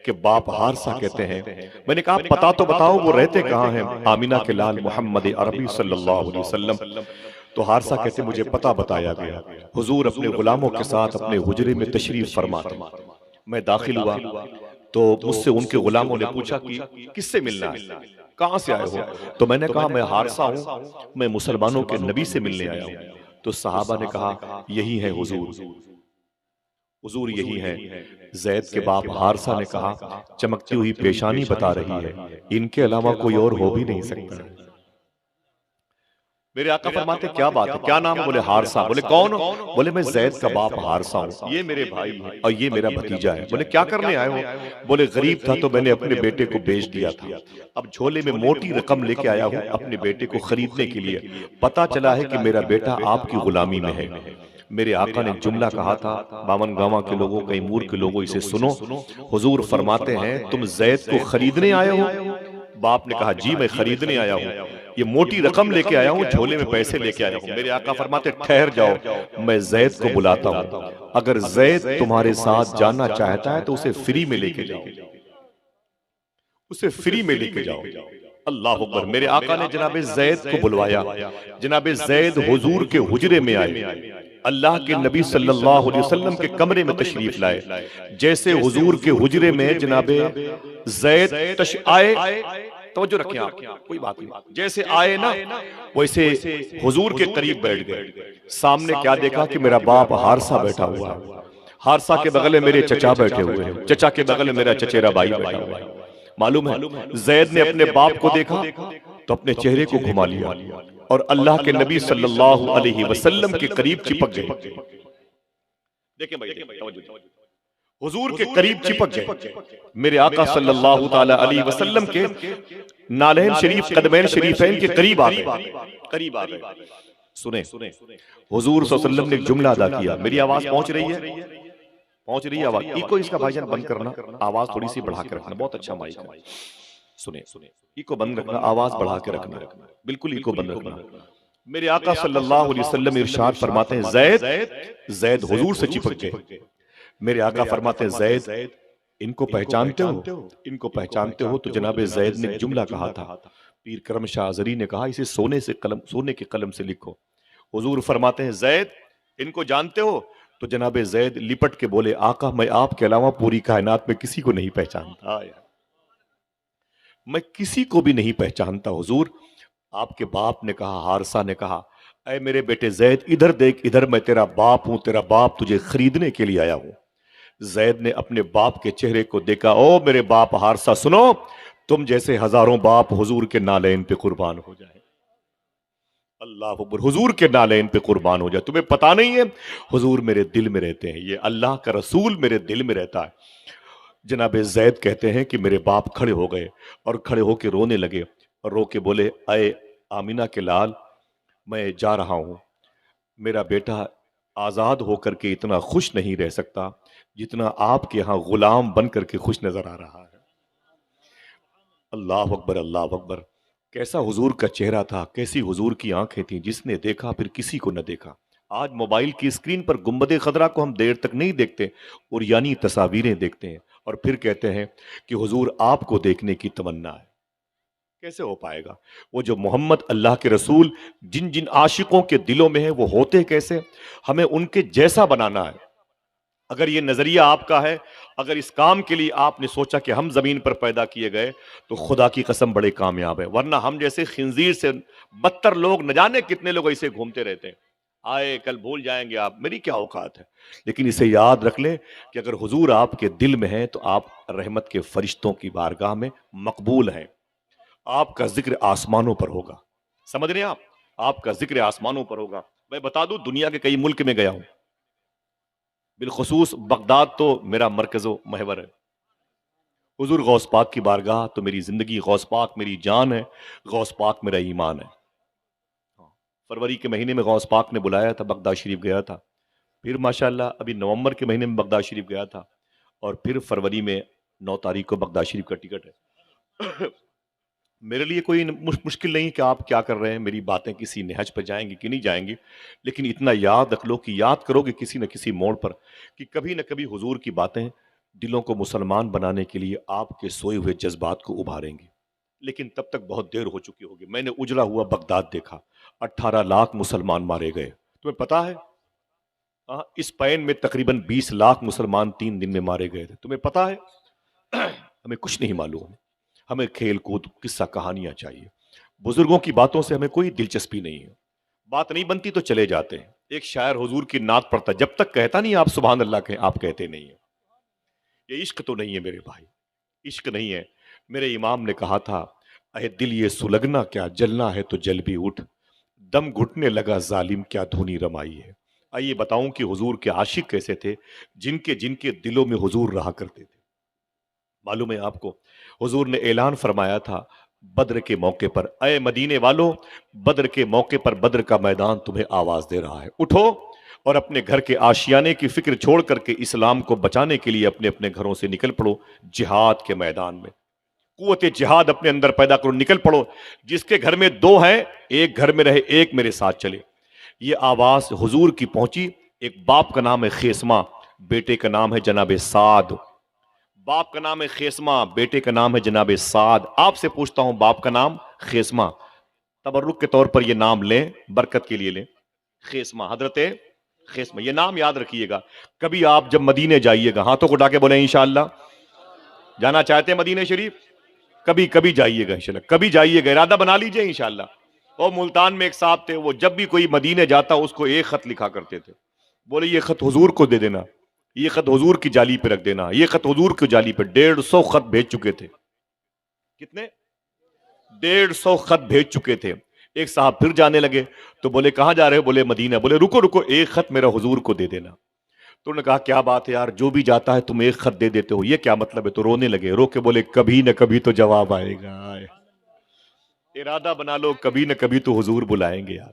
کے باپ حارثہ کہتے ہیں میں نے کہا پتا تو بتاؤ وہ رہتے کہاں ہیں آمینہ کے لال محمد عربی صلی اللہ علیہ وسلم؟ تو حارثہ کہتے ہیں مجھے پتا بتایا گیا، حضور اپنے غلاموں کے ساتھ اپنے حجرے میں تشریف فرما تھے۔ میں داخل ہوا تو مجھ سے ان کے غلاموں نے پوچھا کہ کس سے ملنا ہے، کہاں سے آئے ہو؟ تو میں نے کہا میں حارثہ ہوں، میں مسلمانوں کے نبی سے ملنے آیا ہوں۔ تو صحابہ نے کہا یہی ہے حضور، حضور یہی ہے۔ زید کے باپ حارثہ نے کہا چمکتی ہوئی پیشانی بتا رہی ہے، ان کے علاوہ کوئی اور ہو بھی نہیں سکتا۔ میرے آقا فرماتے کیا بات ہے، کیا نام؟ بولے حارثہ۔ بولے کون؟ بولے میں زید کا باپ حارثہ ہوں، یہ میرے بھائی ہے اور یہ میرا بھتیجا ہے۔ بولے کیا کرنے آئے ہو؟ بولے غریب تھا تو میں نے اپنے بیٹے کو بیچ دیا تھا، اب جھولے میں موٹی رقم لے کے آیا ہوں اپنے بیٹے کو خریدنے کے لیے، پتا چلا ہے کہ میرا بیٹا آپ کی غلامی میں ہے۔ میرے آقا نے جملہ کہا تھا، باون گاواں کے لوگوں، کیمور کے لوگوں اسے سنو، حضور فرماتے ہیں تم زید کو خریدنے آئے ہو؟ باپ نے کہا جی میں خریدنے آیا ہوں، یہ موٹی رقم لے کے آیا ہوں، جھولے میں پیسے لے کے آیا ہوں۔ میرے آقا فرماتے ٹھہر جاؤ، میں زید کو بلاتا ہوں، اگر زید تمہارے ساتھ جانا چاہتا ہے تو اسے فری میں لے کے جاؤ، اسے فری میں لے کے جاؤ۔ اللہ اکبر۔ میرے آقا نے جناب زید کو بلوایا، جناب زید حضور کے حجرے میں آئے، اللہ کے نبی صلی اللہ علیہ وسلم کے کمرے میں تشریف لائے۔ جیسے حضور کے حجرے میں جناب زید آئے، توجہ رکھیں آپ، کوئی بات نہیں، جیسے آئے نا ویسے حضور کے قریب بیٹھ گئے۔ سامنے کیا دیکھا کہ میرا باپ حارثہ بیٹھا ہوا ہے، حارثہ کے بغل میں میرے چچا بیٹھے ہوئے ہیں، چچا کے بغل میں میرا چچیرا بھائی بیٹھا ہوا ہے۔ معلوم ہے زید نے اپنے باپ کو دیکھا تو اپنے چہرے کو گھما لیا اور اللہ کے نبی صلی اللہ علیہ وسلم کے قریب چپک گئے۔ دیکھیں بھائی، حضور کے قریب چپک گئے، میرے آقا صلی اللہ تعالی علیہ وسلم کے نالین شریف، قدمین شریفین کے قریب آ گئے، قریب آ گئے۔ سنیں، حضور صلی اللہ علیہ وسلم نے ایک جملہ ادا کیا. میری آواز پہنچ رہی ہے؟ پہنچ رہی ہے آواز؟ ایکو اس کا بھائی جان بند کرنا، آواز تھوڑی سی بڑھا کے رکھنا. بہت اچھا مائک ہے. سنیں، ایکو بند رکھنا، آواز بڑھا کے رکھنا، بالکل ایکو بند رکھنا. میرے آقا صلی اللہ علیہ وسلم ارشاد فرماتے ہیں زید حضور سے چپک گئے. میرے آقا فرماتے ہیں زید ان کو پہچانتے ہو؟ ان کو پہچانتے ہو؟ تو جناب زید نے ایک جملہ کہا تھا. پیر کرم شاہ ازری نے کہا اسے سونے کے قلم سے لکھو. حضور فرماتے ہیں زید ان کو جانتے ہو؟ تو جناب زید لپٹ کے بولے آقا میں آپ کے علاوہ پوری کائنات میں کسی کو نہیں پہچانتا. میں کسی کو بھی نہیں پہچانتا حضور. آپ کے باپ نے کہا، حارثہ نے کہا اے میرے بیٹے زید ادھر دیکھ، ادھر میں تیرا باپ ہوں، تیرا باپ تجھے خریدنے کے لیے آیا ہوں. زید نے اپنے باپ کے چہرے کو دیکھا. او میرے باپ حارثہ سنو، تم جیسے ہزاروں باپ حضور کے نالین پہ قربان ہو جائیں. اللہ اکبر، حضور کے نالین پہ قربان ہو جائے. تمہیں پتا نہیں ہے حضور میرے دل میں رہتے ہیں، یہ اللہ کا رسول میرے دل میں رہتا ہے. جناب زید کہتے ہیں کہ میرے باپ کھڑے ہو گئے اور کھڑے ہو کے رونے لگے اور رو کے بولے اے آمینہ کے لال میں جا رہا ہوں. میرا بیٹا آزاد ہو کر کے اتنا خوش نہیں رہ سکتا جتنا آپ کے ہاں غلام بن کر کے خوش نظر آ رہا ہے. اللہ اکبر، اللہ اکبر. کیسا حضور کا چہرہ تھا، کیسی حضور کی آنکھیں تھیں، جس نے دیکھا پھر کسی کو نہ دیکھا. آج موبائل کی اسکرین پر گنبد خضرا کو ہم دیر تک نہیں دیکھتے اور یعنی تصاویریں دیکھتے ہیں اور پھر کہتے ہیں کہ حضور آپ کو دیکھنے کی تمنا ہے. کیسے ہو پائے گا؟ وہ جو محمد اللہ کے رسول جن جن عاشقوں کے دلوں میں ہیں وہ ہوتے کیسے؟ ہمیں ان کے جیسا بنانا ہے. اگر یہ نظریہ آپ کا ہے، اگر اس کام کے لیے آپ نے سوچا کہ ہم زمین پر پیدا کیے گئے تو خدا کی قسم بڑے کامیاب ہے. ورنہ ہم جیسے خنزیر سے بدتر لوگ نہ جانے کتنے لوگ ایسے گھومتے رہتے ہیں. آئے کل بھول جائیں گے آپ، میری کیا اوقات ہے. لیکن اسے یاد رکھ لیں کہ اگر حضور آپ کے دل میں ہیں تو آپ رحمت کے فرشتوں کی بارگاہ میں مقبول ہیں. آپ کا ذکر آسمانوں پر ہوگا. سمجھ رہے ہیں آپ کا ذکر آسمانوں پر ہوگا. میں بتا دوں دنیا کے کئی ملک میں گیا ہوں، بالخصوص بغداد تو میرا مرکز و محور ہے. حضور غوث پاک کی بارگاہ تو میری زندگی، غوث پاک میری جان ہے، غوث پاک میرا ایمان ہے. فروری کے مہینے میں غوث پاک نے بلایا تھا، بغداد شریف گیا تھا. پھر ماشاءاللہ ابھی نومبر کے مہینے میں بغداد شریف گیا تھا اور پھر فروری میں 9 تاریخ کو بغداد شریف کا ٹکٹ ہے. میرے لیے کوئی مشکل نہیں کہ آپ کیا کر رہے ہیں، میری باتیں کسی نہج پہ جائیں گی کہ نہیں جائیں گی، لیکن اتنا یاد رکھ لو کہ یاد کرو گے کسی نہ کسی موڑ پر کہ کبھی نہ کبھی حضور کی باتیں دلوں کو مسلمان بنانے کے لیے آپ کے سوئے ہوئے جذبات کو ابھاریں گی. لیکن تب تک بہت دیر ہو چکی ہوگی. میں نے اجڑا ہوا بغداد دیکھا، 18 لاکھ مسلمان مارے گئے. تمہیں پتا ہے اس پین میں تقریباً 20 لاکھ مسلمان 3 دن میں مارے گئے تھے. تمہیں پتا ہے؟ ہمیں کچھ نہیں معلوم. ہمیں کھیل کود قصہ کہانیاں چاہیے. بزرگوں کی باتوں سے ہمیں کوئی دلچسپی نہیں ہے. بات نہیں بنتی تو چلے جاتے ہیں. ایک شاعر حضور کی نعت پڑھتا، جب تک کہتا نہیں آپ سبحان اللہ کہیں، آپ کہتے نہیں ہیں. یہ عشق تو نہیں ہے میرے بھائی، عشق نہیں ہے. میرے امام نے کہا تھا اے دل یہ سلگنا کیا، جلنا ہے تو جل بھی اٹھ، دم گھٹنے لگا ظالم کیا دھنی رمائی ہے. آئیے بتاؤں کہ حضور کے عاشق کیسے تھے، جن کے دلوں میں حضور رہا کرتے تھے. معلوم ہے آپ کو، حضور نے اعلان فرمایا تھا بدر کے موقع پر، اے مدینے والو بدر کے موقع پر بدر کا میدان تمہیں آواز دے رہا ہے. اٹھو اور اپنے گھر کے آشیانے کی فکر چھوڑ کر کے اسلام کو بچانے کے لیے اپنے اپنے گھروں سے نکل پڑو جہاد کے میدان میں. قوت جہاد اپنے اندر پیدا کرو، نکل پڑو. جس کے گھر میں 2 ہیں ایک گھر میں رہے، ایک میرے ساتھ چلے. یہ آواز حضور کی پہنچی. ایک باپ کا نام ہے خیسمہ، بیٹے کا نام ہے جناب سعد. باپ کا نام ہے خیسمہ، بیٹے کا نام ہے جناب سعد. آپ سے پوچھتا ہوں باپ کا نام خیسمہ، تبرک کے طور پر یہ نام لیں، برکت کے لیے لیں. خیسمہ، حضرت خیسمہ، یہ نام یاد رکھیے گا. کبھی آپ جب مدینے جائیے گا، ہاتھوں کو اٹھا کے بولیں انشاءاللہ. جانا چاہتے ہیں مدینے شریف؟ کبھی جائیے گا انشاءاللہ، کبھی جائیے گا، ارادہ بنا لیجئے انشاءاللہ. اور ملتان میں ایک صاحب تھے، وہ جب بھی کوئی مدینے جاتا اس کو ایک خط لکھا کرتے تھے. بولے یہ خط حضور کو دے دینا، یہ خط حضور کی جالی پہ رکھ دینا، یہ خط حضور کی جالی پہ. 150 خط بھیج چکے تھے. کتنے؟ 150 خط بھیج چکے تھے. ایک صاحب پھر جانے لگے تو بولے کہاں جا رہے ہو؟ بولے مدینہ. بولے رکو ایک خط میرا حضور کو دے دینا. تو انہوں نے کہا کیا بات ہے یار، جو بھی جاتا ہے تم ایک خط دے دیتے ہو، یہ کیا مطلب ہے؟ تو رونے لگے. رو کے بولے کبھی نہ کبھی تو جواب آئے گا. ارادہ بنا لو، کبھی نہ کبھی تو حضور بلائیں گے یار.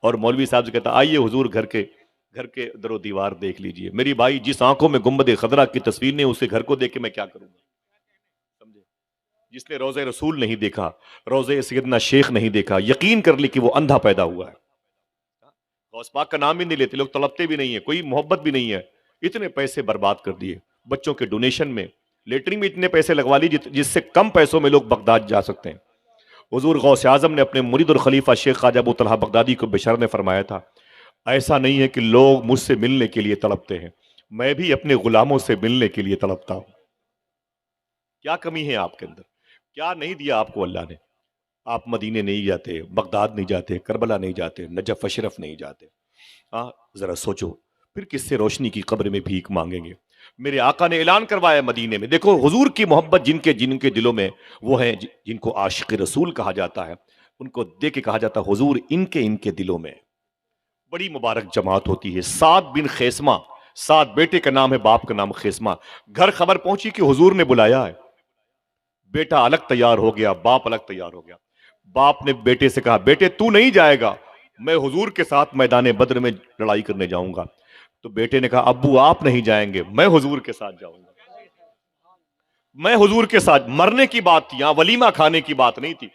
اور مولوی صاحب سے کہتا آئیے حضور گھر کے در و دیوار دیکھ لیجئے۔ میری بھائی جس آنکھوں میں گنبد خضرا کی تصویر نہیں، اسے گھر کو دیکھ کے میں کیا کروں گا؟ سمجھے؟ جس نے روضہ رسول نہیں دیکھا، روضہ سیدنا شیخ نہیں دیکھا، یقین کر لی کہ وہ اندھا پیدا ہوا ہے۔ غوث پاک کا نام بھی نہیں لیتے لوگ، تڑپتے بھی نہیں ہیں، کوئی محبت بھی نہیں ہے۔ اتنے پیسے برباد کر دیے بچوں کے ڈونیشن میں، لیٹرنگ میں اتنے پیسے لگوا لی جس سے کم پیسوں میں لوگ بغداد جا سکتے ہیں۔ حضور غوث اعظم نے اپنے مرید اور خلیفہ شیخ خواجہ ابو طلحہ بغدادی کو بشر نے فرمایا تھا، ایسا نہیں ہے کہ لوگ مجھ سے ملنے کے لیے تڑپتے ہیں، میں بھی اپنے غلاموں سے ملنے کے لیے تڑپتا ہوں۔ کیا کمی ہے آپ کے اندر؟ کیا نہیں دیا آپ کو اللہ نے؟ آپ مدینے نہیں جاتے، بغداد نہیں جاتے، کربلا نہیں جاتے، نجف اشرف نہیں جاتے۔ ذرا سوچو پھر کس سے روشنی کی قبر میں بھیک مانگیں گے؟ میرے آقا نے اعلان کروایا مدینے میں، دیکھو حضور کی محبت جن کے دلوں میں وہ ہیں جن کو عاشق رسول کہا جاتا ہے، ان کو دیکھ کے کہا جاتا ہے حضور ان کے دلوں میں۔ بڑی مبارک جماعت ہوتی ہے، سعد بن خیسمہ، سعد بیٹے کا نام ہے، باپ کا نام خیسمہ۔ گھر خبر پہنچی کہ حضور نے بلایا ہے، بیٹا الگ تیار ہو گیا، باپ الگ تیار ہو گیا۔ باپ نے بیٹے سے کہا بیٹے تو نہیں جائے گا، میں حضور کے ساتھ میدان بدر میں لڑائی کرنے جاؤں گا۔ تو بیٹے نے کہا ابو آپ نہیں جائیں گے، میں حضور کے ساتھ جاؤں گا، میں حضور کے ساتھ۔ مرنے کی بات تھی، یہاں ولیمہ کھانے کی بات نہیں تھی۔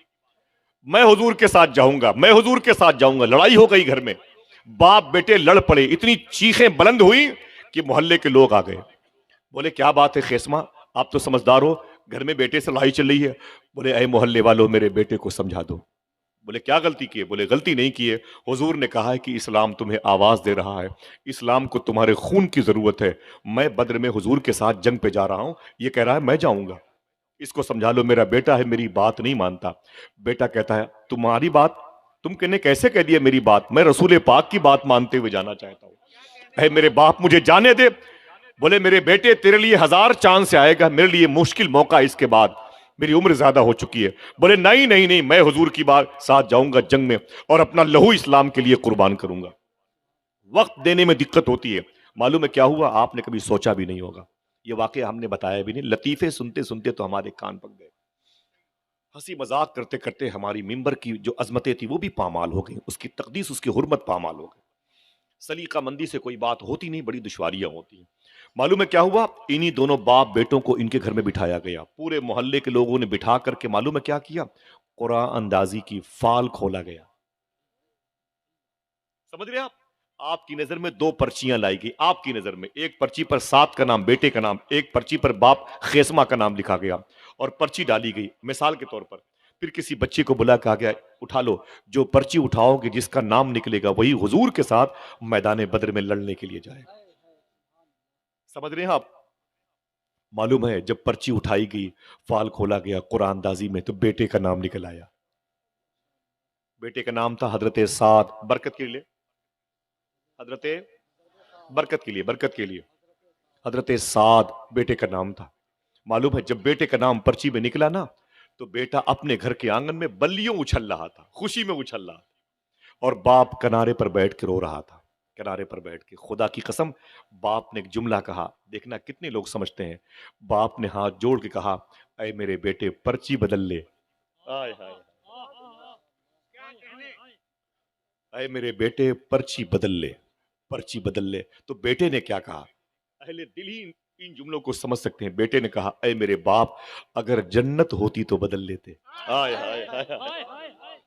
میں حضور کے ساتھ جاؤں گا، میں حضور کے ساتھ جاؤں گا۔ لڑائی ہو گئی گھر میں، باپ بیٹے لڑ پڑے، اتنی چیخیں بلند ہوئی کہ محلے کے لوگ آ گئے۔ بولے کیا بات ہے خیسمہ، آپ تو سمجھدار ہو، گھر میں بیٹے سے لڑائی چل رہی ہے۔ بولے اے محلے والوں میرے بیٹے کو سمجھا دو۔ بولے کیا غلطی کی ہے؟ بولے غلطی نہیں کی ہے، حضور نے کہا ہے کہ اسلام تمہیں آواز دے رہا ہے، اسلام کو تمہارے خون کی ضرورت ہے، میں بدر میں حضور کے ساتھ جنگ پہ جا رہا ہوں، یہ کہہ رہا ہے میں جاؤں گا، اس کو سمجھا لو، میرا بیٹا ہے، میری بات نہیں مانتا۔ بیٹا کہتا ہے تمہاری بات تم نے کیسے کہہ دیا میری بات، میں رسول پاک کی بات مانتے ہوئے جانا چاہتا ہوں، اے میرے باپ مجھے جانے دے۔ بولے میرے بیٹے تیرے لیے 1000 چاند سے آئے گا، میرے لیے مشکل موقع اس کے بعد، میری عمر زیادہ ہو چکی ہے۔ بولے نہیں نہیں نہیں، میں حضور کی بات ساتھ جاؤں گا جنگ میں، اور اپنا لہو اسلام کے لیے قربان کروں گا۔ وقت دینے میں دقت ہوتی ہے، معلوم ہے کیا ہوا؟ آپ نے کبھی سوچا بھی نہیں ہوگا، یہ واقعہ ہم نے بتایا بھی نہیں، لطیفے سنتے سنتے تو ہمارے کان پک گئے، ہنسی مذاق کرتے کرتے ہماری ممبر کی جو عظمتیں تھی وہ بھی پامال ہو گئی، اس کی تقدیس، اس کی حرمت پامال ہو گئی۔ سلیقہ مندی سے کوئی بات ہوتی نہیں، بڑی دشواریاں ہوتی ہیں۔ معلوم ہے کیا ہوا؟ انہی دونوں باپ بیٹوں کو ان کے گھر میں بٹھایا گیا، پورے محلے کے لوگوں نے بٹھا کر کے معلوم ہے کیا کیا؟ قرآن اندازی کی فال کھولا گیا۔ سمجھ رہے آپ کی نظر میں 2 پرچیاں لائی گئی، آپ کی نظر میں ایک پرچی پر سعد کا نام بیٹے کا نام، ایک پرچی پر باپ خیسمہ کا نام لکھا گیا، اور پرچی ڈالی گئی مثال کے طور پر۔ پھر کسی بچے کو بلا کہا گیا اٹھا لو، جو پرچی اٹھاؤ گے جس کا نام نکلے گا وہی حضور کے ساتھ میدان بدر میں لڑنے کے لیے جائے گا۔ سمجھ رہے ہیں آپ؟ معلوم ہے جب پرچی اٹھائی گئی، فال کھولا گیا قرآن اندازی میں، تو بیٹے کا نام نکل آیا۔ بیٹے کا نام تھا حضرت سعد، برکت کے لیے، حضرت برکت کے لیے، برکت کے لیے حضرت سعد بیٹے کا نام تھا۔ معلوم ہے جب بیٹے کا نام پرچی میں نکلا نا، تو بیٹا اپنے گھر کے آنگن میں بلیوں اچھل رہا تھا، خوشی میں اچھل رہا تھا، اور باپ کنارے پر بیٹھ کے رو رہا تھا، کنارے پر بیٹھ کے۔ خدا کی قسم باپ نے ایک جملہ کہا، دیکھنا کتنے لوگ سمجھتے ہیں، باپ نے ہاتھ جوڑ کے کہا اے میرے بیٹے پرچی بدل لے، آئے ہائے، اے میرے بیٹے پرچی بدل لے، پرچی بدل لے۔ تو بیٹے نے کیا کہا؟ اہل دل ہی ان جملوں کو سمجھ سکتے ہیں۔ بیٹے نے کہا اے میرے باپ اگر جنت ہوتی تو بدل لیتے، آئے ہائے ہائے،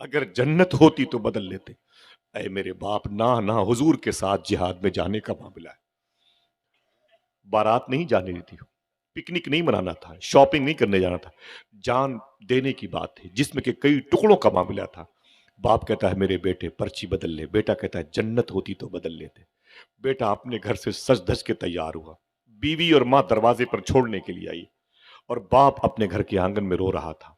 اگر جنت ہوتی تو بدل لیتے۔ اے میرے باپ نہ حضور کے ساتھ جہاد میں جانے کا معاملہ ہے، بارات نہیں جانے تھی، پکنک نہیں منانا تھا، شاپنگ نہیں کرنے جانا تھا، جان دینے کی بات تھی، جسم کے کئی ٹکڑوں کا معاملہ تھا۔ باپ کہتا ہے میرے بیٹے پرچی بدل لے، بیٹا کہتا ہے جنت ہوتی تو بدل لیتے۔ بیٹا اپنے گھر سے سج دھج کے تیار ہوا، بیوی اور ماں دروازے پر چھوڑنے کے لیے آئی، اور باپ اپنے گھر کے آنگن میں رو رہا تھا۔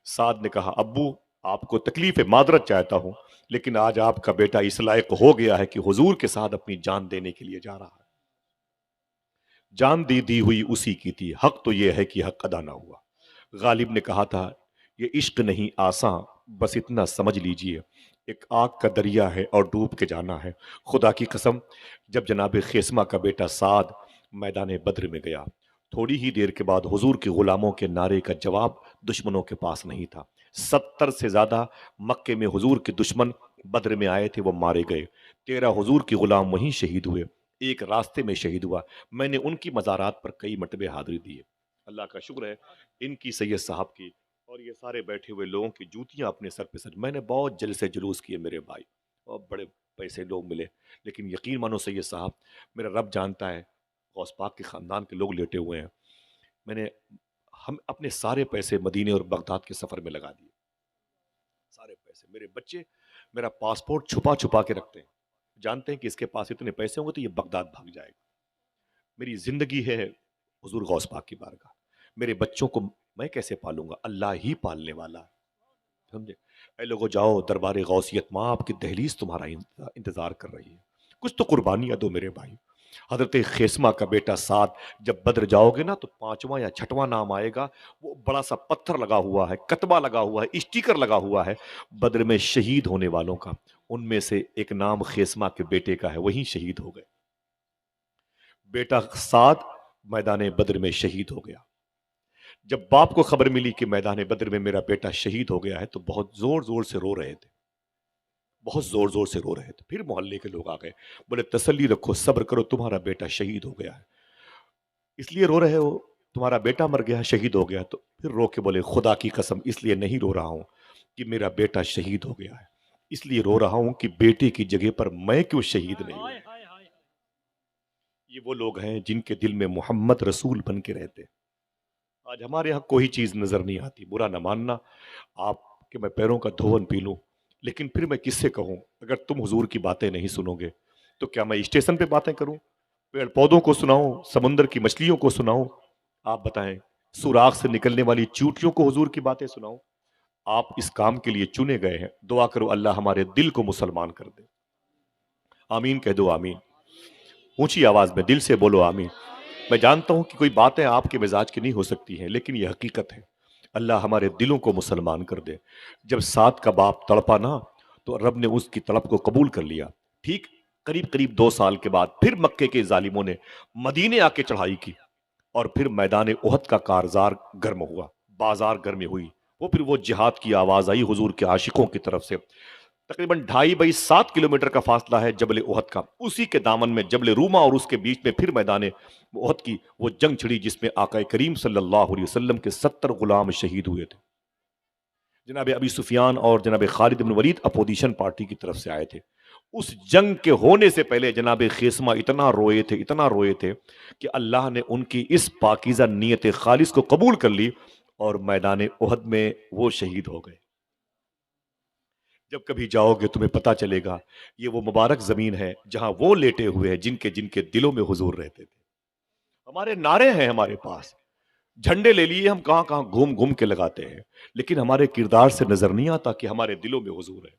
سعد نے کہا ابو آپ کو تکلیف ہے، معذرت چاہتا ہوں، لیکن آج آپ کا بیٹا اس لائق ہو گیا ہے کہ حضور کے ساتھ اپنی جان دینے کے لیے جا رہا ہے۔ جان دی ہوئی اسی کی تھی، حق تو یہ ہے کہ حق ادا نہ ہوا۔ غالب نے کہا تھا یہ عشق نہیں آساں، بس اتنا سمجھ لیجئے ایک آگ کا دریا ہے اور ڈوب کے جانا ہے۔ خدا کی قسم جب جناب خیسمہ کا بیٹا سعد میدان بدر میں گیا تھوڑی ہی دیر کے بعد حضور کے غلاموں کے نعرے کا جواب دشمنوں کے پاس نہیں تھا۔ 70 سے زیادہ مکے میں حضور کے دشمن بدر میں آئے تھے، وہ مارے گئے۔ 13 حضور کے غلام وہیں شہید ہوئے، ایک راستے میں شہید ہوا۔ میں نے ان کی مزارات پر کئی مرتبہ حاضری دی ہے۔ اللہ کا شکر ہے ان کی، سید صاحب کی، اور یہ سارے بیٹھے ہوئے لوگوں کی جوتیاں اپنے سر پہ سر۔ میں نے بہت جلسے جلوس کیے میرے بھائی، اور بڑے پیسے لوگ ملے، لیکن یقین مانو سید صاحب، میرا رب جانتا ہے غوث پاک کے خاندان کے لوگ لیٹے ہوئے ہیں، میں نے ہم اپنے سارے پیسے مدینے اور بغداد کے سفر میں لگا دیے، سارے پیسے۔ میرے بچے میرا پاسپورٹ چھپا چھپا کے رکھتے ہیں، جانتے ہیں کہ اس کے پاس اتنے پیسے ہوں گے تو یہ بغداد بھاگ جائے گا۔ میری زندگی ہے حضور غوث پاک کی بارگاہ، میرے بچوں کو میں کیسے پالوں گا؟ اللہ ہی پالنے والا، سمجھے؟ اے لوگو جاؤ دربار غوثیت، ماں آپ کی دہلیز تمہارا انتظار کر رہی ہے، کچھ تو قربانیاں دو میرے بھائی۔ حضرت خیسمہ کا بیٹا سعد، جب بدر جاؤ گے نا تو 5واں یا 6واں نام آئے گا، وہ بڑا سا پتھر لگا ہوا ہے، کتبہ لگا ہوا ہے، اسٹیکر لگا ہوا ہے بدر میں شہید ہونے والوں کا، ان میں سے ایک نام خیسمہ کے بیٹے کا ہے، وہیں شہید ہو گئے۔ بیٹا سعد میدان بدر میں شہید ہو گیا۔ جب باپ کو خبر ملی کہ میدان بدر میں میرا بیٹا شہید ہو گیا ہے تو بہت زور زور سے رو رہے تھے، بہت زور زور سے رو رہے تھے۔ پھر محلے کے لوگ آ گئے، بولے تسلی رکھو، صبر کرو، تمہارا بیٹا شہید ہو گیا ہے، اس لیے رو رہے ہو؟ تمہارا بیٹا مر گیا، شہید ہو گیا؟ تو پھر رو کے بولے خدا کی قسم اس لیے نہیں رو رہا ہوں کہ میرا بیٹا شہید ہو گیا ہے، اس لیے رو رہا ہوں کہ بیٹے کی جگہ پر میں کیوں شہید نہیں ہوں۔ یہ وہ لوگ ہیں جن کے دل میں محمد رسول بن کے رہتے۔ آج ہمارے ہاں کوئی چیز نظر نہیں آتی، برا نہ ماننا آپ کہ میں پیروں کا دھون پی لوں، لیکن پھر میں کس سے کہوں؟ اگر تم حضور کی باتیں نہیں سنو گے تو کیا میں اسٹیشن پہ باتیں کروں، پیڑ پودوں کو سناؤں، سمندر کی مچھلیوں کو سناؤں؟ آپ بتائیں، سوراخ سے نکلنے والی چیونٹیوں کو حضور کی باتیں سناؤں؟ آپ اس کام کے لیے چنے گئے ہیں، دعا کرو اللہ ہمارے دل کو مسلمان کر دے۔ آمین کہہ دو، آمین، اونچی آواز میں دل سے بولو آمین۔ میں جانتا ہوں کہ کوئی باتیں آپ کے مزاج کی نہیں ہو سکتی ہیں، لیکن یہ حقیقت ہے، اللہ ہمارے دلوں کو مسلمان کر دے۔ جب سعد کا باپ تڑپا نا تو رب نے اس کی تڑپ کو قبول کر لیا۔ ٹھیک قریب 2 سال کے بعد پھر مکے کے ظالموں نے مدینے آ کے چڑھائی کی، اور پھر میدان احد کا کارزار گرم ہوا، بازار گرم ہوئی، وہ جہاد کی آواز آئی حضور کے عاشقوں کی طرف سے۔ تقریباً 2.5 کلومیٹر کا فاصلہ ہے جبل احد کا، اسی کے دامن میں جبل روما اور اس کے بیچ میں پھر میدان احد کی وہ جنگ چھڑی جس میں آقا کریم صلی اللہ علیہ وسلم کے 70 غلام شہید ہوئے تھے۔ جناب ابی سفیان اور جناب خالد بن ولید اپوزیشن پارٹی کی طرف سے آئے تھے۔ اس جنگ کے ہونے سے پہلے جناب خیسمہ اتنا روئے تھے کہ اللہ نے ان کی اس پاکیزہ نیت خالص کو قبول کر لی اور میدان احد میں وہ شہید ہو گئے۔ جب کبھی جاؤ گے تمہیں پتا چلے گا یہ وہ مبارک زمین ہے جہاں وہ لیٹے ہوئے ہیں جن کے دلوں میں حضور رہتے تھے۔ ہمارے نعرے ہیں ہمارے پاس، جھنڈے لے لیے ہم کہاں کہاں گھوم کے لگاتے ہیں، لیکن ہمارے کردار سے نظر نہیں آتا کہ ہمارے دلوں میں حضور ہے۔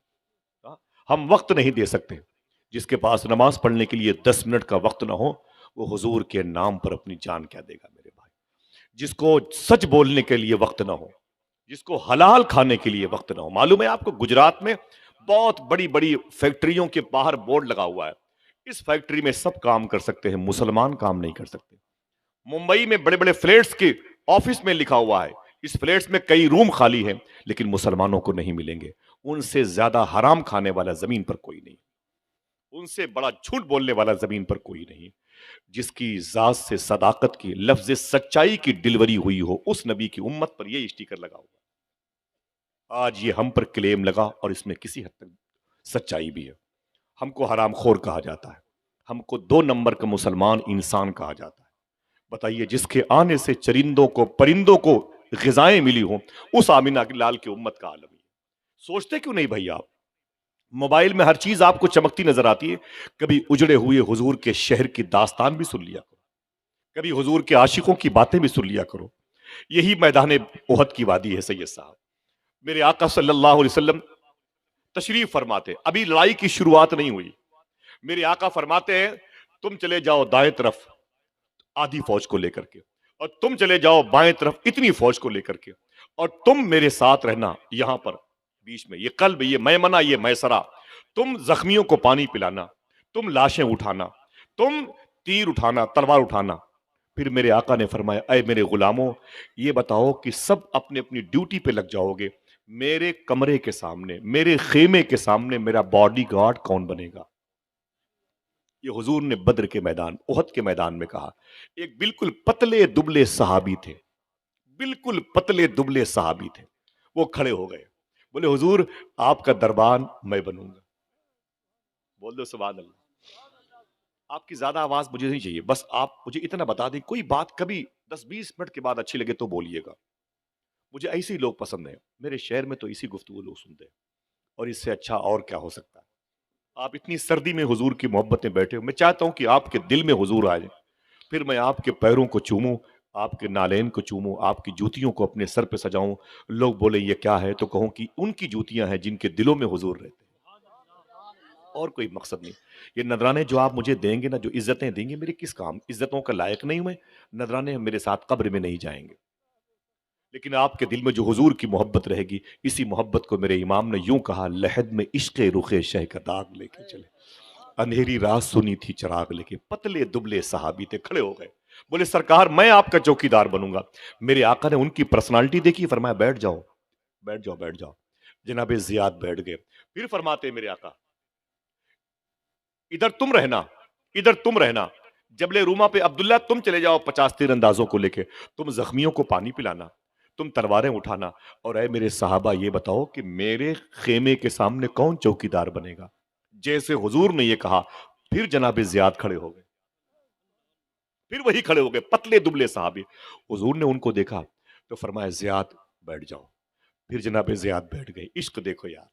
ہم وقت نہیں دے سکتے، جس کے پاس نماز پڑھنے کے لیے 10 منٹ کا وقت نہ ہو وہ حضور کے نام پر اپنی جان کیا دے گا میرے بھائی؟ جس کو سچ بولنے کے لیے وقت نہ ہو، جس کو حلال کھانے کے لیے وقت نہ ہو۔ معلوم ہے آپ کو گجرات میں بہت بڑی بڑی فیکٹریوں کے باہر بورڈ لگا ہوا ہے، اس فیکٹری میں سب کام کر سکتے ہیں، مسلمان کام نہیں کر سکتے۔ ممبئی میں بڑے بڑے فلیٹس کے آفس میں لکھا ہوا ہے اس فلیٹس میں کئی روم خالی ہیں لیکن مسلمانوں کو نہیں ملیں گے۔ ان سے زیادہ حرام کھانے والا زمین پر کوئی نہیں، ان سے بڑا جھوٹ بولنے والا زمین پر کوئی نہیں۔ جس کی ذات سے صداقت کی، لفظ سچائی کی ڈلیوری ہوئی ہو، اس نبی کی امت پر یہ اسٹیکر لگا ہوا۔ آج یہ ہم پر کلیم لگا اور اس میں کسی حد تک سچائی بھی ہے۔ ہم کو حرام خور کہا جاتا ہے، ہم کو 2 نمبر کا مسلمان انسان کہا جاتا ہے۔ بتائیے جس کے آنے سے چرندوں کو پرندوں کو غذائیں ملی ہوں، اس آمینہ لال کی امت کا عالم ہے۔ سوچتے کیوں نہیں بھائی؟ آپ موبائل میں ہر چیز آپ کو چمکتی نظر آتی ہے، کبھی اجڑے ہوئے حضور کے شہر کی داستان بھی سن لیا کرو، کبھی حضور کے عاشقوں کی باتیں بھی سن لیا کرو۔ یہی میدان احد کی وادی ہے سید صاحب۔ میرے آقا صلی اللہ علیہ وسلم تشریف فرماتے، ابھی لڑائی کی شروعات نہیں ہوئی، میرے آقا فرماتے ہیں تم چلے جاؤ دائیں طرف آدھی فوج کو لے کر کے، اور تم چلے جاؤ بائیں طرف اتنی فوج کو لے کر کے، اور تم میرے ساتھ رہنا یہاں پر بیچ میں، یہ قلب، یہ میمنہ، یہ میسرہ، تم زخمیوں کو پانی پلانا، تم لاشیں اٹھانا، تم تیر اٹھانا، تلوار اٹھانا، پھر میرے آقا نے فرمایا اے میرے غلاموں یہ بتاؤ کہ سب اپنے اپنی ڈیوٹی پہ لگ جاؤ گے، میرے کمرے کے سامنے میرے خیمے کے سامنے میرا باڈی گارڈ کون بنے گا؟ یہ حضور نے بدر کے میدان احد کے میدان میں کہا۔ ایک بالکل پتلے دبلے صحابی تھے، بالکل پتلے دبلے صحابی تھے، وہ کھڑے ہو گئے، بولے حضور آپ کا دربان میں بنوں گا۔ بول دو سبحان اللہ۔ آپ کی زیادہ آواز مجھے نہیں چاہیے، بس آپ مجھے اتنا بتا دیں کوئی بات کبھی 10-20 منٹ کے بعد اچھی لگے تو بولیے گا، مجھے ایسے ہی لوگ پسند ہیں، میرے شہر میں تو اسی گفتگو لوگ سنتے ہیں، اور اس سے اچھا اور کیا ہو سکتا ہے؟ آپ اتنی سردی میں حضور کی محبت میں بیٹھے ہو، میں چاہتا ہوں کہ آپ کے دل میں حضور آ جائے، پھر میں آپ کے پیروں کو چوموں، آپ کے نالین کو چوموں، آپ کی جوتیوں کو اپنے سر پہ سجاؤں، لوگ بولے یہ کیا ہے تو کہوں کہ ان کی جوتیاں ہیں جن کے دلوں میں حضور رہتے ہیں، اور کوئی مقصد نہیں۔ یہ نذرانے جو آپ مجھے دیں گے نا، جو عزتیں دیں گے، میرے کس کام؟ عزتوں کا لائق نہیں ہوں میں، نذرانے میرے ساتھ قبر میں نہیں جائیں گے، لیکن آپ کے دل میں جو حضور کی محبت رہے گی، اسی محبت کو میرے امام نے یوں کہا، لحد میں عشق رخ شہ کا داغ لے کے چلے، اندھیری رات سنی تھی چراغ لے کے، پتلے دبلے صحابی تھے، کھڑے ہو گئے، بولے سرکار میں آپ کا چوکی دار بنوں گا۔ میرے آقا نے ان کی پرسنالٹی دیکھی، فرمایا بیٹھ جاؤ بیٹھ جاؤ بیٹھ جاؤ۔ جناب زیاد بیٹھ گئے، پھر فرماتے میرے آقا ادھر تم رہنا، ادھر تم رہنا، جبل روما پہ عبداللہ تم چلے جاؤ 50 تیر اندازوں کو لے کے، تم زخمیوں کو پانی پلانا، تم تلواریں اٹھانا، اور اے میرے صحابہ یہ بتاؤ کہ میرے خیمے کے سامنے کون چوکی دار بنے گا؟ جیسے حضور نے یہ کہا، پھر جناب زیاد کھڑے ہو گئے، پھر وہی کھڑے ہو گئے، پتلے دبلے صحابی۔ حضور نے ان کو دیکھا تو فرمایا زیاد بیٹھ جاؤ، پھر جناب زیاد بیٹھ گئے۔ عشق دیکھو یار،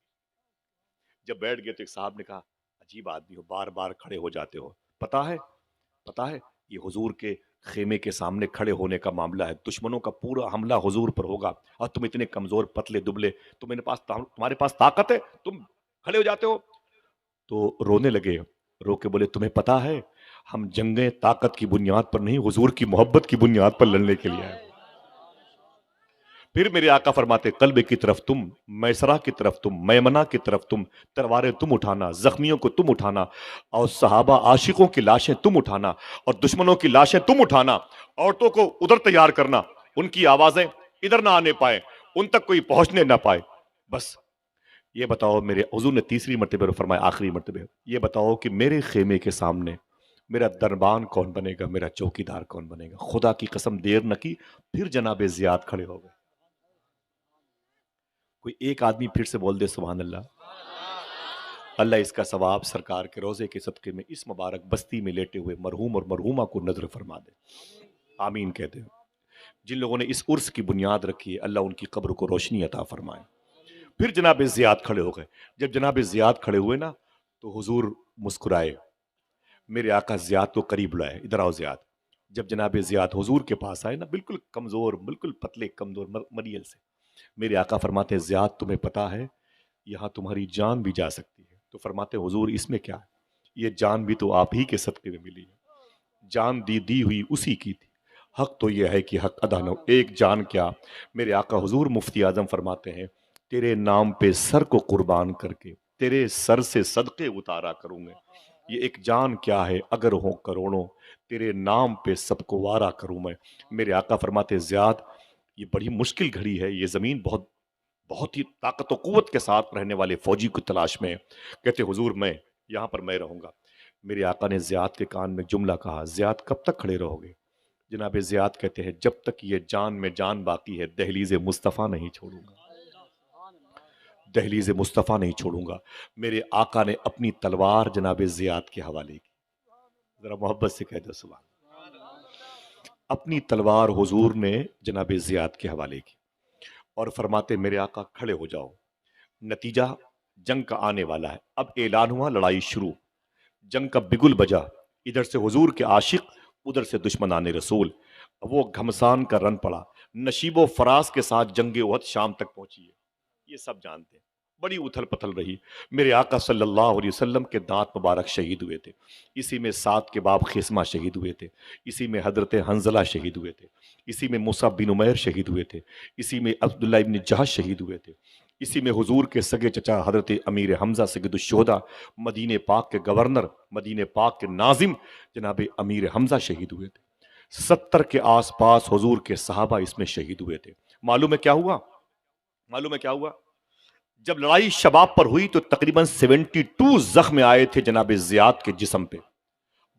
جب بیٹھ گئے تو ایک صاحب نے کہا عجیب آدمی ہو، بار بار کھڑے ہو جاتے ہو، پتا ہے یہ حضور کے خیمے کے سامنے کھڑے ہونے کا معاملہ ہے، دشمنوں کا پورا حملہ حضور پر ہوگا، اور تم اتنے کمزور پتلے دبلے، تمہارے پاس طاقت ہے، تم کھڑے ہو جاتے ہو؟ تو رونے لگے، رو کے بولے تمہیں پتا ہے ہم جنگیں طاقت کی بنیاد پر نہیں، حضور کی محبت کی بنیاد پر لڑنے کے لیے آئے۔ پھر میرے آقا فرماتے قلب کی طرف تم، میسرہ کی طرف تم، میمنہ کی طرف تم، تلواریں تم اٹھانا، زخمیوں کو تم اٹھانا، اور صحابہ عاشقوں کی لاشیں تم اٹھانا، اور دشمنوں کی لاشیں تم اٹھانا، عورتوں کو ادھر تیار کرنا، ان کی آوازیں ادھر نہ آنے پائے، ان تک کوئی پہنچنے نہ پائے۔ بس یہ بتاؤ، میرے حضور نے تیسری مرتبہ فرمایا، آخری مرتبہ یہ بتاؤ کہ میرے خیمے کے سامنے میرا دربان کون بنے گا، میرا چوکی دار کون بنے گا؟ خدا کی قسم دیر نہ کی، پھر جناب زیاد کھڑے ہو گئے۔ کوئی ایک آدمی پھر سے بول دے سبحان اللہ۔ اللہ اس کا ثواب سرکار کے روزے کے صدقے میں اس مبارک بستی میں لیٹے ہوئے مرحوم اور مرحومہ کو نظر فرما دے، آمین کہتے ہیں۔ جن لوگوں نے اس عرس کی بنیاد رکھی ہے، اللہ ان کی قبر کو روشنی عطا فرمائے۔ پھر جناب زیاد کھڑے ہو گئے۔ جب جناب زیاد کھڑے ہوئے نا تو حضور مسکرائے، میرے آقا زیاد کو قریب لائے، ادھر آؤ زیاد۔ جب جناب زیاد حضور کے پاس آئے نا، بالکل کمزور، بالکل پتلے کمزور مریل سے، میرے آقا فرماتے زیاد تمہیں پتا ہے یہاں تمہاری جان بھی جا سکتی ہے؟ تو فرماتے حضور اس میں کیا ہے، یہ جان بھی تو آپ ہی کے صدقے میں ملی ہے، جان دی ہوئی اسی کی تھی، حق تو یہ ہے کہ حق ادا نہ ہو، ایک جان کیا۔ میرے آقا حضور مفتی اعظم فرماتے ہیں تیرے نام پہ سر کو قربان کر کے تیرے سر سے صدقے اتارا کروں گا، یہ ایک جان کیا ہے اگر ہو کروڑوں، تیرے نام پہ سب کو وارا کروں میں۔ میرے آقا فرماتے زیاد یہ بڑی مشکل گھڑی ہے، یہ زمین بہت ہی طاقت و قوت کے ساتھ رہنے والے فوجی کی تلاش میں ہے۔ کہتے حضور میں یہاں پر میں رہوں گا۔ میرے آقا نے زیاد کے کان میں جملہ کہا، زیاد کب تک کھڑے رہو گے؟ جناب زیاد کہتے ہیں جب تک یہ جان میں جان باقی ہے، دہلیز مصطفیٰ نہیں چھوڑوں گا، دہلیز مصطفیٰ نہیں چھوڑوں گا۔ میرے آقا نے اپنی تلوار جناب زیاد کے حوالے کی، ذرا محبت سے کہہ دو سبحان اللہ۔ اپنی تلوار حضور نے جناب زیاد کے حوالے کی اور فرماتے میرے آقا کھڑے ہو جاؤ، نتیجہ جنگ کا آنے والا ہے۔ اب اعلان ہوا، لڑائی شروع، جنگ کا بگل بجا، ادھر سے حضور کے عاشق، ادھر سے دشمنان رسول، وہ گھمسان کا رن پڑا، نشیب و فراز کے ساتھ جنگ احد شام تک پہنچی ہے، یہ سب جانتے ہیں، بڑی اتھل پتھل رہی۔ میرے آقا صلی اللہ علیہ وسلم کے دانت مبارک شہید ہوئے تھے، اسی میں سعد کے باپ خیسمہ شہید ہوئے تھے، اسی میں حضرت حنظلہ شہید ہوئے تھے، اسی میں مصعب بن عمیر شہید ہوئے تھے، اسی میں عبداللہ ابن جہش شہید ہوئے تھے، اسی میں حضور کے سگے چچا حضرت امیر حمزہ سید الشہداء، مدینہ پاک کے گورنر، مدینہ پاک کے ناظم جناب امیر حمزہ شہید ہوئے تھے۔ 70 کے آس پاس حضور کے صحابہ اس میں شہید ہوئے تھے۔ معلوم ہے کیا ہوا؟ معلوم ہے کیا ہوا؟ جب لڑائی شباب پر ہوئی تو تقریباً 72 زخم آئے تھے جناب زیاد کے جسم پہ،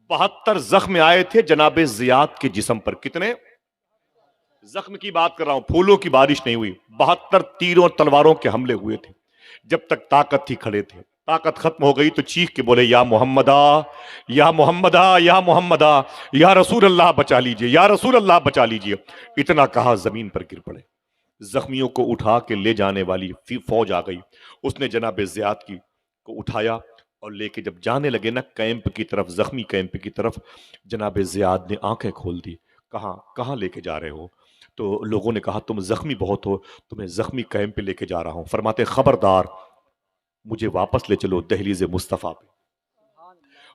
72 زخم آئے تھے جناب زیاد کے جسم پر۔ کتنے زخم کی بات کر رہا ہوں، پھولوں کی بارش نہیں ہوئی، 72 تیروں اور تلواروں کے حملے ہوئے تھے۔ جب تک طاقت تھی کھڑے تھے، طاقت ختم ہو گئی تو چیخ کے بولے یا محمدہ، یا محمدہ، یا محمدہ، یا رسول اللہ بچا لیجئے، یا رسول اللہ بچا لیجئے۔ اتنا کہا زمین پر گر پڑے۔ زخمیوں کو اٹھا کے لے جانے والی فوج آ گئی، اس نے جناب زیاد کی کو اٹھایا اور لے کے جب جانے لگے نا کیمپ کی طرف، زخمی کیمپ کی طرف، جناب زیاد نے آنکھیں کھول دی۔ کہاں کہاں لے کے جا رہے ہو؟ تو لوگوں نے کہا تم زخمی بہت ہو، تمہیں زخمی کیمپ پہ لے کے جا رہا ہوں۔ فرماتے خبردار، مجھے واپس لے چلو دہلیز مصطفیٰ پہ۔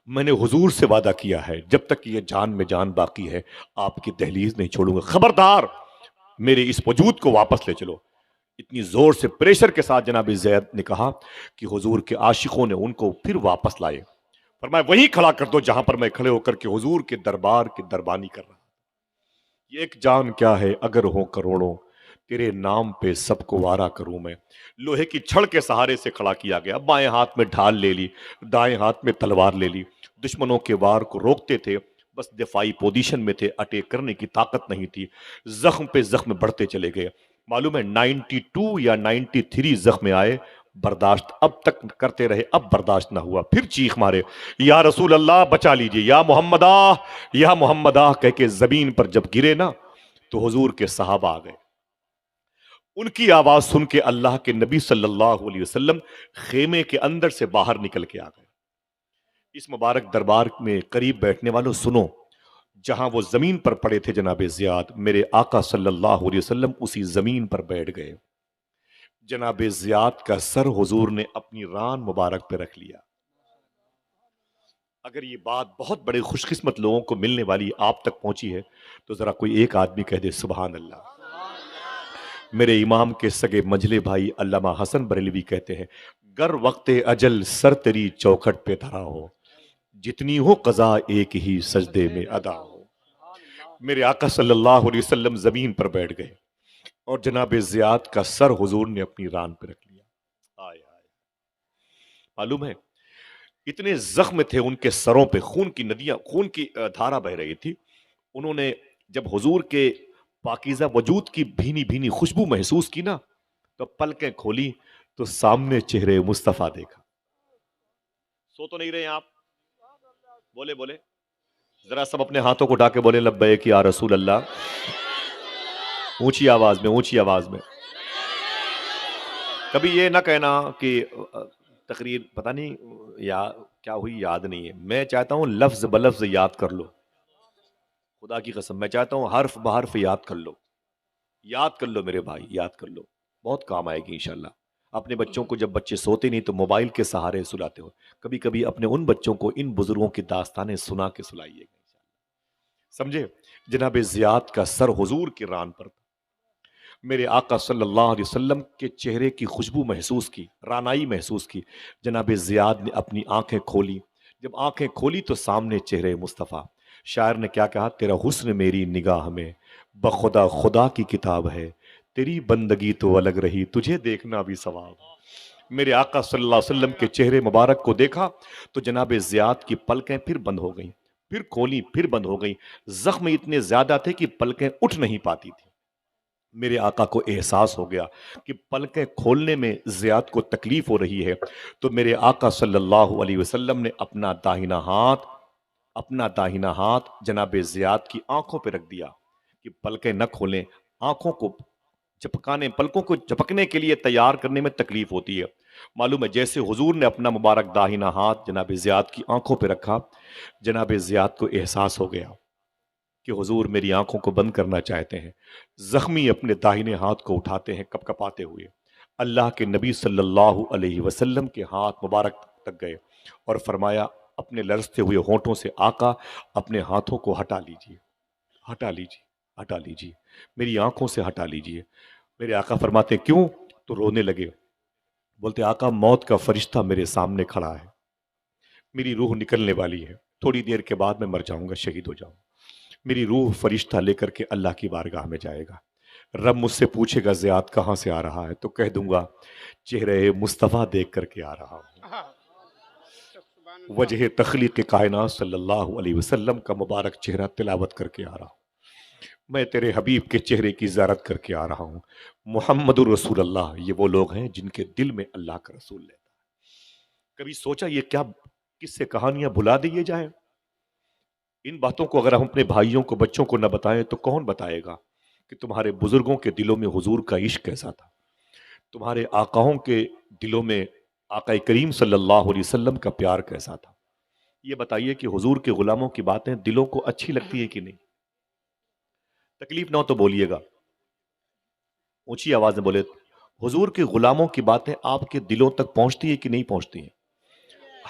میں نے حضور سے وعدہ کیا ہے جب تک یہ جان میں جان باقی ہے آپ کی دہلیز نہیں چھوڑوں گا، خبردار میرے اس وجود کو واپس لے چلو۔ اتنی زور سے پریشر کے ساتھ جناب زید نے کہا کہ حضور کے عاشقوں نے ان کو پھر واپس لائے۔ فرمایا وہیں کھڑا کر دو جہاں پر میں کھڑے ہو کر کے حضور کے دربار کی دربانی کر رہا۔ یہ ایک جان کیا ہے اگر ہو کروڑوں، تیرے نام پہ سب کو وارا کروں میں۔ لوہے کی چھڑ کے سہارے سے کھڑا کیا گیا، بائیں ہاتھ میں ڈھال لے لی، دائیں ہاتھ میں تلوار لے لی، دشمنوں کے وار کو روکتے تھے، بس دفاعی پوزیشن میں تھے، اٹیک کرنے کی طاقت نہیں تھی۔ زخم پہ زخم بڑھتے چلے گئے۔ معلوم ہے 92 یا 93 زخم آئے، برداشت اب تک کرتے رہے، اب برداشت نہ ہوا، پھر چیخ مارے یا رسول اللہ بچا لیجئے، یا محمدہ، یا محمدہ کہہ کے زمین پر جب گرے نا تو حضور کے صحابہ آ گئے۔ ان کی آواز سن کے اللہ کے نبی صلی اللہ علیہ وسلم خیمے کے اندر سے باہر نکل کے آ گئے۔ اس مبارک دربار میں قریب بیٹھنے والوں سنو، جہاں وہ زمین پر پڑے تھے جناب زیاد، میرے آقا صلی اللہ علیہ وسلم اسی زمین پر بیٹھ گئے۔ جناب زیاد کا سر حضور نے اپنی ران مبارک پہ رکھ لیا۔ اگر یہ بات بہت بڑے خوش قسمت لوگوں کو ملنے والی آپ تک پہنچی ہے تو ذرا کوئی ایک آدمی کہہ دے سبحان اللہ۔ میرے امام کے سگے منجلے بھائی علامہ حسن بریلوی کہتے ہیں گر وقت اجل سر تیری چوکھٹ پہ دھرا ہو، جتنی ہو قضا ایک ہی سجدے میں ادا ہو۔ میرے آقا صلی اللہ علیہ وسلم زمین پر بیٹھ گئے اور جناب زیاد کا سر حضور نے اپنی ران پہ رکھ لیا۔ آئے آئے، معلوم ہے اتنے زخم تھے ان کے سروں پہ، خون کی ندیاں، خون کی دھارا بہ رہی تھی۔ انہوں نے جب حضور کے پاکیزہ وجود کی بھینی بھینی خوشبو محسوس کی نا تو پلکیں کھولی تو سامنے چہرے مصطفیٰ دیکھا۔ سو تو نہیں رہے آپ؟ بولے بولے ذرا سب اپنے ہاتھوں کو اٹھا کے بولے لبیک یا رسول اللہ، اونچی آواز میں، اونچی آواز میں۔ کبھی یہ نہ کہنا کہ تقریر پتہ نہیں یا کیا ہوئی یاد نہیں ہے، میں چاہتا ہوں لفظ بلفظ یاد کر لو، خدا کی قسم میں چاہتا ہوں حرف بحرف یاد کر لو، یاد کر لو میرے بھائی، یاد کر لو، بہت کام آئے گی انشاءاللہ۔ اپنے بچوں کو جب بچے سوتے نہیں تو موبائل کے سہارے سلاتے ہو، کبھی کبھی اپنے ان بچوں کو ان بزرگوں کی داستانیں سنا کے سلائیے گا، سمجھے؟ جناب زیاد کا سر حضور کی ران پر تھا۔ میرے آقا صلی اللہ علیہ وسلم کے چہرے کی خوشبو محسوس کی، رانائی محسوس کی۔ جناب زیاد نے اپنی آنکھیں کھولی، جب آنکھیں کھولی تو سامنے چہرے مصطفیٰ۔ شاعر نے کیا کہا، تیرا حسن میری نگاہ میں بخدا خدا کی کتاب ہے، تیری بندگی تو الگ رہی، تجھے دیکھنا بھی ثواب۔ میرے آقا صلی اللہ علیہ وسلم کے چہرے مبارک کو دیکھا تو جناب زیاد کی پلکیں پھر بند ہو گئیں، پھر کھولی، پھر بند ہو گئیں۔ زخم اتنے زیادہ تھے کہ پلکیں اٹھ نہیں پاتی تھی۔ میرے آقا کو احساس ہو گیا کہ پلکیں کھولنے میں زیاد کو تکلیف ہو رہی ہے، تو میرے آقا صلی اللہ علیہ وسلم نے اپنا داہنا ہاتھ جناب زیاد کی آنکھوں پہ رکھ دیا کہ پلکیں نہ کھولیں۔ آنکھوں کو پلکوں کو جھپکنے کے لیے تیار کرنے میں تکلیف ہوتی ہے۔ معلوم ہے جیسے حضور نے اپنا مبارک داہنا ہاتھ جناب زیاد کی آنکھوں پہ رکھا، جناب زیاد کو احساس ہو گیا کہ حضور میری آنکھوں کو بند کرنا چاہتے ہیں۔ زخمی اپنے داہنے ہاتھ کو اٹھاتے ہیں کپ کپاتے ہوئے، اللہ کے نبی صلی اللہ علیہ وسلم کے ہاتھ مبارک تک گئے اور فرمایا اپنے لرزتے ہوئے ہونٹوں سے، آقا اپنے ہاتھوں کو ہٹا لیجئے، ہٹا لیجئے، ہٹا لیجئے، میری آنکھوں سے ہٹا لیجئے۔ میرے آقا فرماتے کیوں؟ تو رونے لگے، بولتے آقا موت کا فرشتہ میرے سامنے کھڑا ہے، میری روح نکلنے والی ہے، تھوڑی دیر کے بعد میں مر جاؤں گا، شہید ہو جاؤں گا۔ میری روح فرشتہ لے کر کے اللہ کی بارگاہ میں جائے گا، رب مجھ سے پوچھے گا زیاد کہاں سے آ رہا ہے، تو کہہ دوں گا چہرے مصطفیٰ دیکھ کر کے آ رہا ہوں، سبحان اللہ. وجہ تخلیق کائنات صلی اللہ علیہ وسلم کا مبارک چہرہ تلاوت کر کے آ رہا ہوں، میں تیرے حبیب کے چہرے کی زیارت کر کے آ رہا ہوں. محمد الرسول اللہ، یہ وہ لوگ ہیں جن کے دل میں اللہ کا رسول لیتا ہے. کبھی سوچا یہ کیا کس سے کہانیاں بھلا دیے جائیں؟ ان باتوں کو اگر ہم اپنے بھائیوں کو بچوں کو نہ بتائیں تو کون بتائے گا کہ تمہارے بزرگوں کے دلوں میں حضور کا عشق کیسا تھا، تمہارے آقاؤں کے دلوں میں آقا کریم صلی اللہ علیہ وسلم کا پیار کیسا تھا. یہ بتائیے کہ حضور کے غلاموں کی باتیں دلوں کو اچھی لگتی ہیں کہ نہیں؟ تکلیف نہ ہو تو بولیے گا، اونچی آواز میں بولے. حضور کے غلاموں کی باتیں آپ کے دلوں تک پہنچتی ہیں کہ نہیں پہنچتی ہیں؟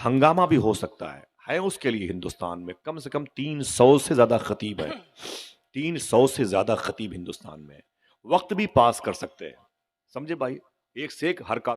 ہنگامہ بھی ہو سکتا ہے اس کے لیے ہندوستان میں کم سے کم 300 سے زیادہ خطیب ہیں، 300 سے زیادہ خطیب ہندوستان میں، وقت بھی پاس کر سکتے ہیں. سمجھے بھائی، ایک سے ایک حرکات